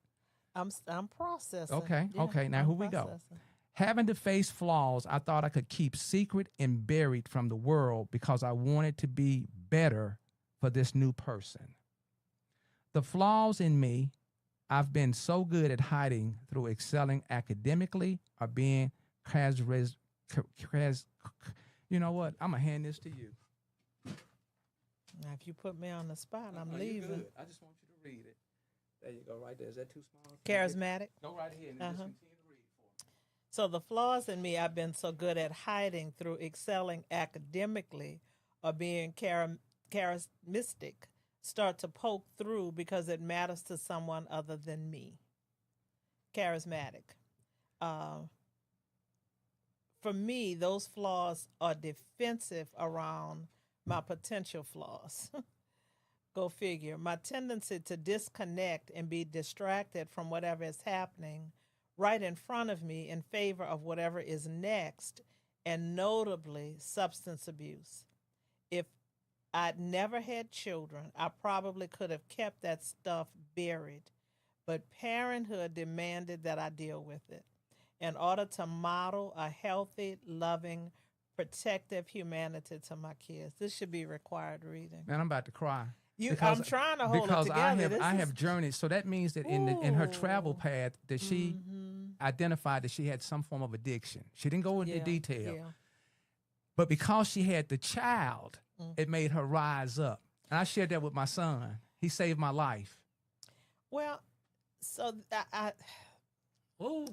I'm processing. Okay, Yeah, okay. Now, I'm here we go. processing. Having to face flaws I thought I could keep secret and buried from the world because I wanted to be better for this new person. The flaws in me I've been so good at hiding through excelling academically or being you know what? I'm going to hand this to you. Now, if you put me on the spot, I'm No, leaving. good. I just want you to read it. There you go, right there. Is that too small? Charismatic. Go right ahead and just continue to read for me. So the flaws in me I've been so good at hiding through excelling academically or being charismatic start to poke through because it matters to someone other than me. Charismatic. For me, those flaws are defensive around my potential flaws. Go figure. My tendency to disconnect and be distracted from whatever is happening right in front of me in favor of whatever is next, and notably substance abuse. If I'd never had children, I probably could have kept that stuff buried, but parenthood demanded that I deal with it in order to model a healthy, loving, protective humanity to my kids. This should be required reading. Man, I'm about to cry. I'm trying to hold it together. Because I have journeyed. So that means that in her travel path that she identified that she had some form of addiction. She didn't go into detail. Yeah. But because she had the child, it made her rise up. And I shared that with my son. He saved my life. Well, so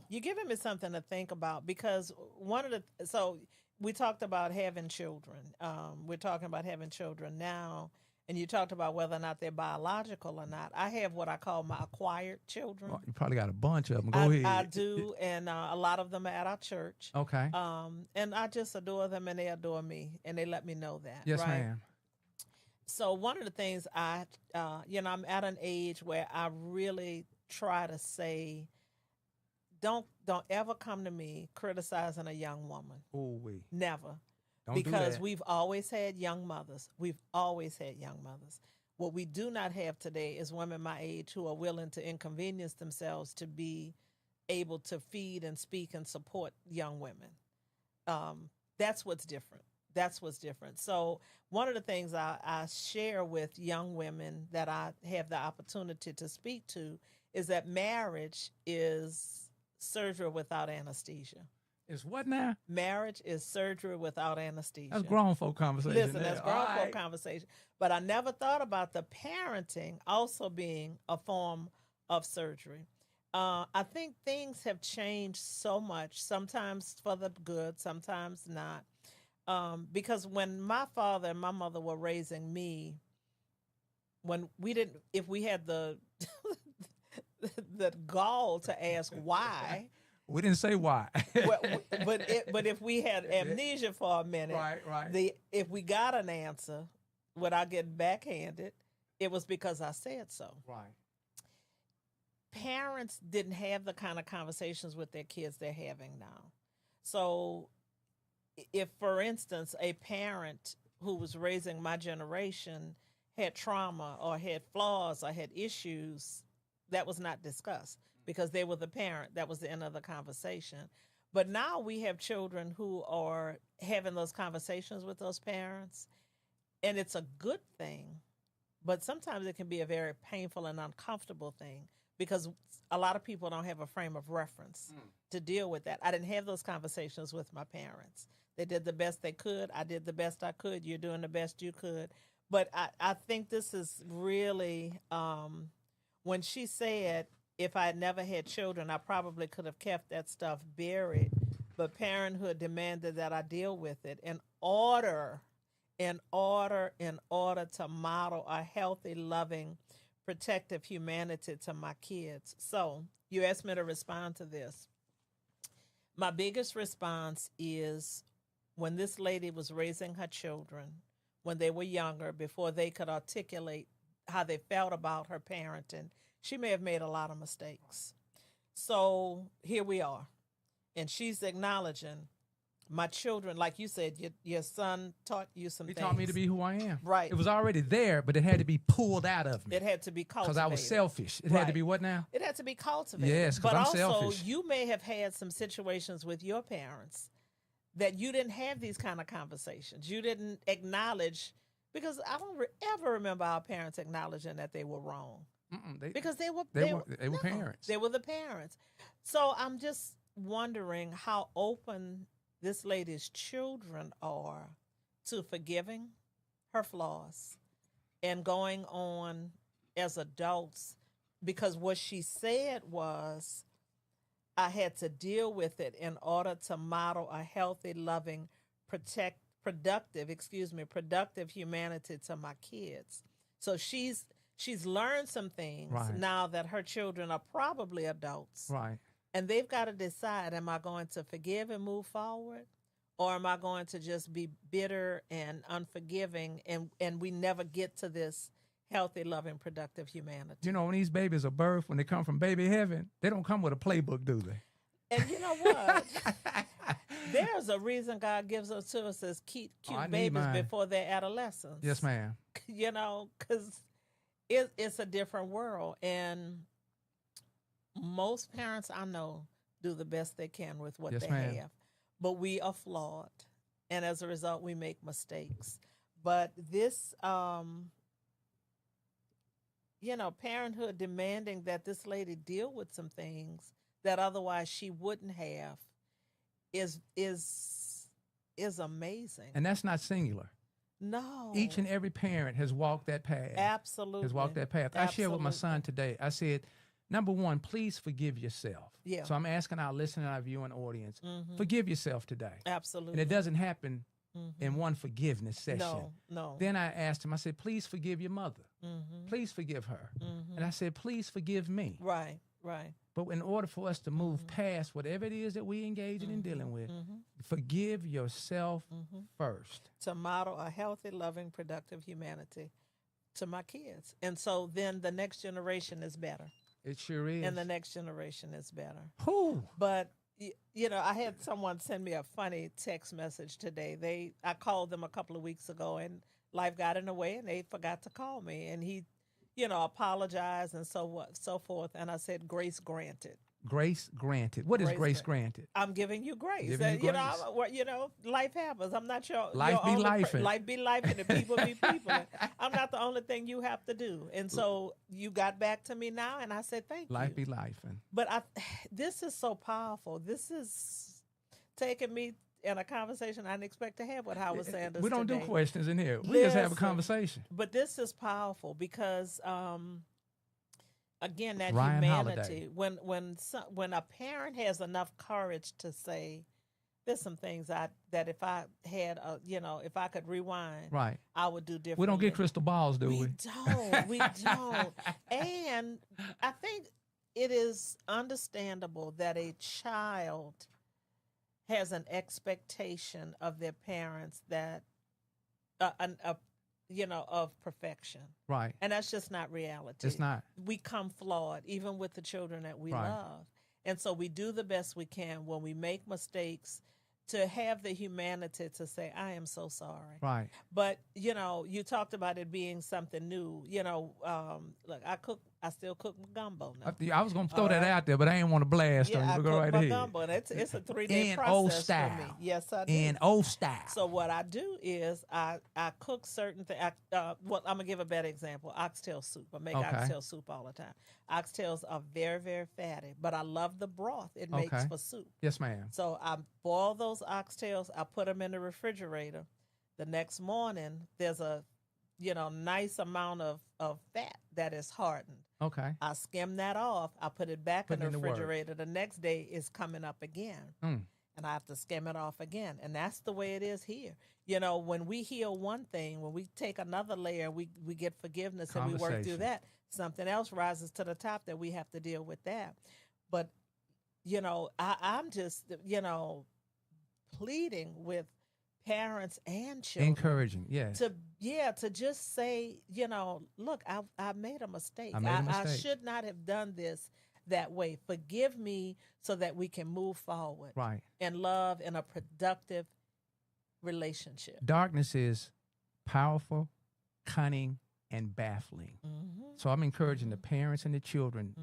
you're giving me something to think about, because so we talked about having children. We're talking about having children now, and you talked about whether or not they're biological or not. I have what I call my acquired children. Oh, you probably got a bunch of them. Go ahead. I do, and a lot of them are at our church. Okay. And I just adore them, and they adore me, and they let me know that. Yes, right? ma'am. So one of the things I'm at an age where I really try to say, don't ever come to me criticizing a young woman. Oh, never. Don't because do that. We've always had young mothers. We've always had young mothers. What we do not have today is women my age who are willing to inconvenience themselves to be able to feed and speak and support young women. That's what's different. That's what's different. So one of the things I share with young women that I have the opportunity to speak to is that marriage is surgery without anesthesia. It's what now? Marriage is surgery without anesthesia. That's grown folk conversation. Listen, that's grown folk conversation. But I never thought about the parenting also being a form of surgery. I think things have changed so much, sometimes for the good, sometimes not. Because when my father and my mother were raising me, if we had the the gall to ask why. We didn't say why. but if we had amnesia for a minute, right. If we got an answer without getting backhanded, it was because I said so. Right. Parents didn't have the kind of conversations with their kids they're having now. So if, for instance, a parent who was raising my generation had trauma or had flaws or had issues, that was not discussed because they were the parent. That was the end of the conversation. But now we have children who are having those conversations with those parents, and it's a good thing, but sometimes it can be a very painful and uncomfortable thing because a lot of people don't have a frame of reference to deal with that. I didn't have those conversations with my parents. They did the best they could. I did the best I could. You're doing the best you could. But I think this is really, when she said, if I had never had children, I probably could have kept that stuff buried. But parenthood demanded that I deal with it in order to model a healthy, loving, protective humanity to my kids. So you asked me to respond to this. My biggest response is when this lady was raising her children, when they were younger, before they could articulate how they felt about her parenting, she may have made a lot of mistakes. So here we are. And she's acknowledging my children, like you said, your son taught you some things. He taught me to be who I am. Right. It was already there, but it had to be pulled out of me. It had to be cultivated. Because I was selfish. It had to be what now? It had to be cultivated. Yes, because I'm selfish. But also, you may have had some situations with your parents that you didn't have these kind of conversations. You didn't acknowledge, because I don't ever remember our parents acknowledging that they were wrong. Because they were parents. They were the parents. So I'm just wondering how open this lady's children are to forgiving her flaws and going on as adults, because what she said was, I had to deal with it in order to model a healthy, loving, productive humanity to my kids. So she's learned some things now that her children are probably adults. Right. And they've got to decide, am I going to forgive and move forward? Or am I going to just be bitter and unforgiving, and we never get to this healthy, loving, productive humanity? You know, when these babies are birthed, when they come from baby heaven, they don't come with a playbook, do they? And you know what? There's a reason God gives us to us as cute babies before they're adolescents. Yes, ma'am. You know, because it's a different world. And most parents I know do the best they can with what they have. But we are flawed, and as a result, we make mistakes. But this, parenthood demanding that this lady deal with some things that otherwise she wouldn't have is amazing. And that's not singular. No. Each and every parent has walked that path. Absolutely. Has walked that path. I shared with my son today. I said, number one, please forgive yourself. Yeah. So I'm asking our listening, our viewing audience, forgive yourself today. Absolutely. And it doesn't happen in one forgiveness session. No. Then I asked him, I said, please forgive your mother. Please forgive her. And I said, please forgive me. Right. But in order for us to move past whatever it is that we engage in dealing with, forgive yourself first. To model a healthy, loving, productive humanity to my kids. And so then the next generation is better. It sure is. And the next generation is better. Whew. But, I had someone send me a funny text message today. I called them a couple of weeks ago, and life got in the way, and they forgot to call me. And he, apologized and so forth. And I said, grace granted. Grace granted. What is grace granted? I'm giving you grace. Giving you grace. Life happens. I'm not sure. Life be life. Life be life, and the people be people. I'm not the only thing you have to do. And so you got back to me now, and I said thank you. Life be life. But this is so powerful. This is taking me in a conversation I didn't expect to have with Howard Sanders. We don't today. do questions in here. We just have a conversation. But this is powerful because again, that Ryan humanity. When a parent has enough courage to say, "There's some things that if I had, if I could rewind, right, I would do differently." We don't get crystal balls, do we? We don't. And I think it is understandable that a child has an expectation of their parents that, of perfection. Right. And that's just not reality. It's not. We come flawed, even with the children that we love. And so we do the best we can when we make mistakes to have the humanity to say, I am so sorry. Right. But, you talked about it being something new. Look, I still cook my gumbo now. I was going to throw that out there, but I ain't want to blast on you. I go cook right my ahead. gumbo, and it's a 3-day in process old style. for me. Yes, I do. In old style. So what I do is I cook certain things. I'm going to give a better example. Oxtail soup. I make oxtail soup all the time. Oxtails are very, very fatty, but I love the broth it makes for soup. Yes, ma'am. So I boil those oxtails. I put them in the refrigerator. The next morning, there's a nice amount of fat that is hardened. Okay. I skim that off. I put it back in the refrigerator. The next day it's coming up again. And I have to skim it off again. And that's the way it is here. When we heal one thing, when we take another layer, we get forgiveness and we work through that, something else rises to the top that we have to deal with that. But, I'm just, pleading with parents and children. Encouraging, yes. To just say, look, I made a mistake. I made a mistake. I should not have done this. that way. Forgive me so that we can move forward Right. in love in a productive relationship. Darkness is powerful, cunning, and baffling. So I'm encouraging the parents and the children,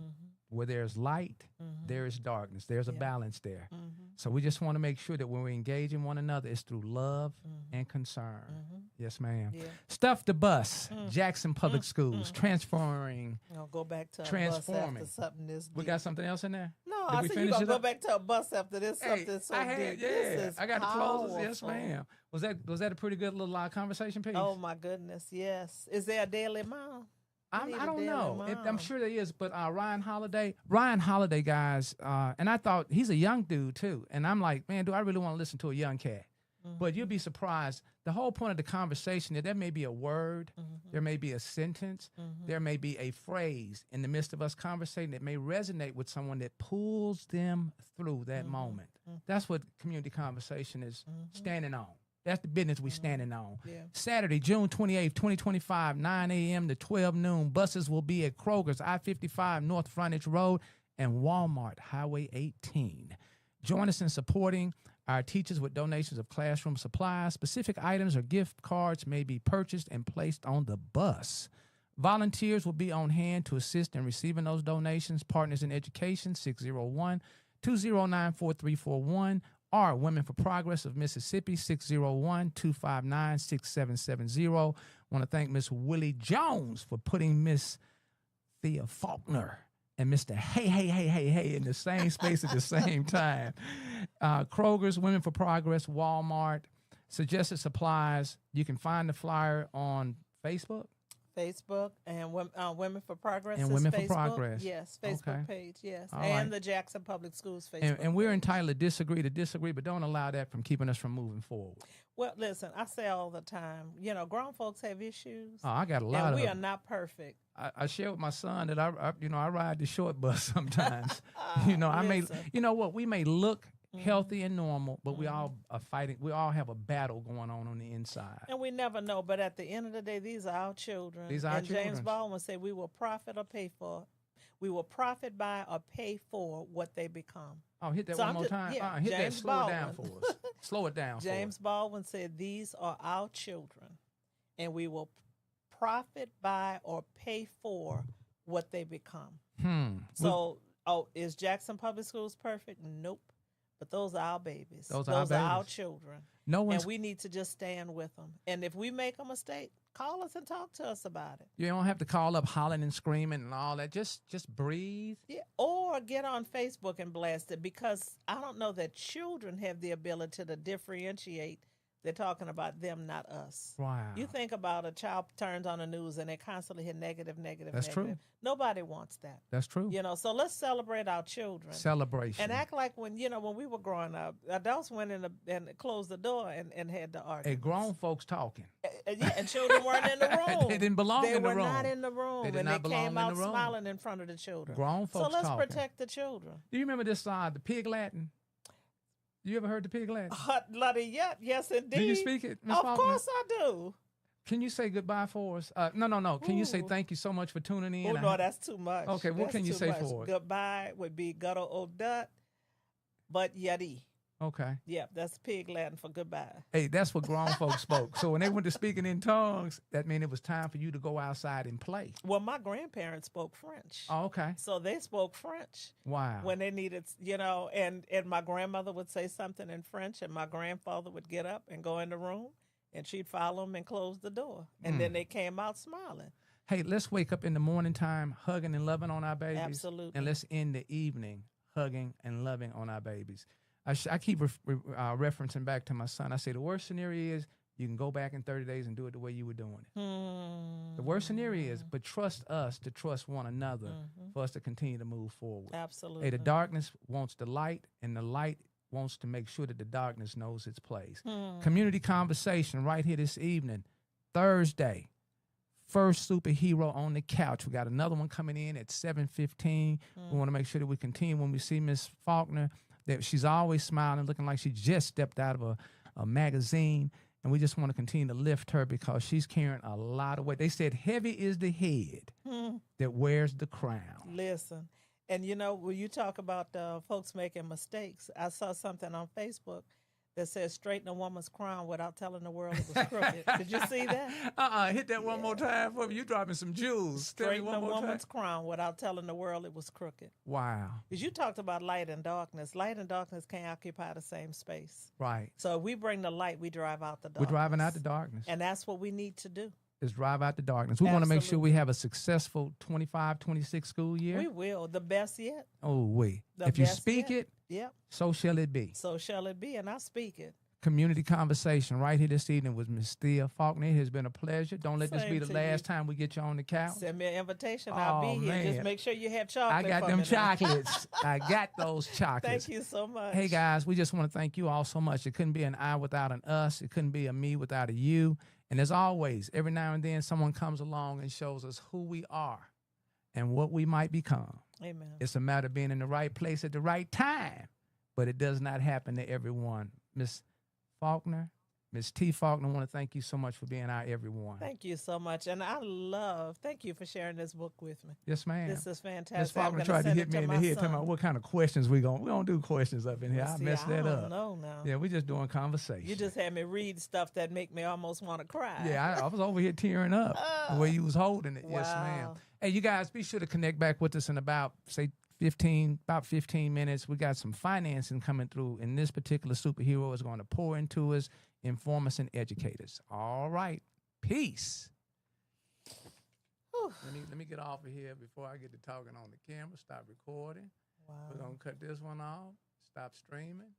where there's light, there is darkness. There's a balance there. So we just want to make sure that when we engage in one another, it's through love and concern. Yes, ma'am. Yeah. Stuff the Bus, Jackson Public Schools, transforming. I'll go back to a bus Transforming. after something this deep. We got something else in there? No, Did I we said you finish gonna it go up? back to a bus after this. Something so I had, deep. This is I got the closers. Yes, powerful. ma'am. Was that a pretty good little conversation piece? Oh my goodness, yes. Is there a daily mile? I need a don't daily know. I'm mile. sure there is, but Ryan Holiday, guys, and I thought he's a young dude too. And I'm like, man, do I really want to listen to a young cat? But you'll be surprised. The whole point of the conversation is there may be a word, there may be a sentence, there may be a phrase in the midst of us conversating that may resonate with someone that pulls them through that moment. That's what community conversation is standing on. That's the business we're standing on. Yeah. Saturday, June 28th, 2025, 9 a.m. to 12 noon. Buses will be at Kroger's, I-55 North Frontage Road, and Walmart, Highway 18. Join us in supporting our teachers with donations of classroom supplies. Specific items or gift cards may be purchased and placed on the bus. Volunteers will be on hand to assist in receiving those donations. Partners in Education, 601-209-4341. Or Women for Progress of Mississippi, 601-259-6770. Want to thank Miss Willie Jones for putting Miss THEA FAULKNER and Mr. Hey HEEEEYYY in the same space at the same time. Kroger's, Women for Progress, Walmart, suggested supplies. You can find the flyer on Facebook. Facebook and Women for Progress. And is Women for Facebook. Progress. Yes, Facebook Okay. page. Yes, All and right. the Jackson Public Schools Facebook. And we're page. entitled to disagree, but don't allow that from keeping us from moving forward. Well, listen, I say all the time, grown folks have issues, Oh, I got a lot and of we are them. not perfect. I share with my son that I ride the short bus sometimes. I may, Listen. we may look healthy and normal, but we all are fighting. We all have a battle going on the inside. And we never know, but at the end of the day, these are our children. These are our and James children. Baldwin said, "We will profit or pay for. We will profit by or pay for what they become." Oh, hit that So one I'm more just- time. yeah, Hit that. James Slow it down for Baldwin. us. Slow it down James Baldwin said, "These are our children, and we will profit by or pay for what they become." for us. So, is Jackson Public Schools perfect? Nope. But those are our babies. Those are our babies. children. No one's. And we need to just stand with them. And if we make a mistake, call us and talk to us about it. You don't have to call up hollering and screaming and all that. Just breathe. Yeah. Or get on Facebook and blast it, because I don't know that children have the ability to differentiate. They're talking about them, not us. Wow. You think about a child turns on the news and they constantly hear negative. That's true. Negative. Nobody wants that. That's true. So let's celebrate our children. Celebration. And act like when we were growing up, adults went in and closed the door and had the argument. Hey, grown folks talking. And children weren't in the room. They didn't belong in the room. They were not in the room. They did and not they belong came in out the room. smiling in front of the children. Grown folks So let's talking. protect the children. Do you remember this the pig Latin? You ever heard the pig Latin? Bloody yet, yes indeed. Do you speak it, Ms. Of Faulkner? course I do. Can you say goodbye for us? No. Can you say Ooh. thank you so much for tuning in? Oh no, that's too much. Okay, what That's can you too say much. for it? Goodbye would be gutto odut, but yadi. Okay. Yeah, that's pig Latin for goodbye. Hey, that's what grown folks spoke. So when they went to speaking in tongues, that meant it was time for you to go outside and play. Well, my grandparents spoke French. Oh, okay. So they spoke French Wow. when they needed, and my grandmother would say something in French, and my grandfather would get up and go in the room, and she'd follow him and close the door. And then they came out smiling. Hey, let's wake up in the morning time hugging and loving on our babies. Absolutely. And let's end the evening hugging and loving on our babies. I keep referencing back to my son. I say the worst scenario is you can go back in 30 days and do it the way you were doing it. The worst scenario is, but trust us to trust one another for us to continue to move forward. Absolutely. Hey, the darkness wants the light, and the light wants to make sure that the darkness knows its place. Community conversation right here this evening, Thursday. First superhero on the couch. We got another one coming in at 7:15. We want to make sure that we continue when we see Miss Faulkner, that she's always smiling, looking like she just stepped out of a magazine. And we just want to continue to lift her because she's carrying a lot of weight. They said heavy is the head that wears the crown. Listen, And you know, when you talk about folks making mistakes, I saw something on Facebook that says straighten a woman's crown without telling the world it was crooked. Did you see that? Hit that one more time for me. You dropping some jewels. Tell me Straighten one a more time. woman's crown without telling the world it was crooked. Wow. Because you talked about light and darkness. Light and darkness can't occupy the same space. Right. So if we bring the light, we drive out the darkness. We're driving out the darkness. And that's what we need to do. Is drive out the darkness. We want to make sure we have a successful 25, 26 school year. We will. The best yet. Oh, wait. The If you best speak yet. it, Yep. so shall it be. So shall it be, and I speak it. Community conversation right here this evening with Miss THEA Faulkner. It has been a pleasure. Don't let this Same be the to last you. time we get you on the couch. Send me an invitation. I'll Oh, be here. man. Just make sure you have chocolate. I got for them me now. chocolates. I got those chocolates. Thank you so much. Hey, guys, we just want to thank you all so much. It couldn't be an I without an us. It couldn't be a me without a you. And as always, every now and then someone comes along and shows us who we are and what we might become. Amen. It's a matter of being in the right place at the right time, but it does not happen to everyone. Miss Faulkner, Miss T. Faulkner, I want to thank you so much for being our everyone. Thank you so much. And thank you for sharing this book with me. Yes, ma'am. This is fantastic. Miss I'm Faulkner gonna tried to send hit it me in the my head, talking son. about what kind of questions we don't do questions up in here. I See, messed that I up. don't know now. Yeah, we just doing conversation. You just had me read stuff that make me almost want to cry. Yeah, I was over here tearing up the way you was holding it. Yes, ma'am. Wow. Hey, you guys, be sure to connect back with us in about, say, 15 minutes. We got some financing coming through, and this particular superhero is going to pour into us, inform us, and educate us. All right. Peace. Whew. Let me get off of here before I get to talking on the camera. Stop recording. Wow. We're going to cut this one off. Stop streaming.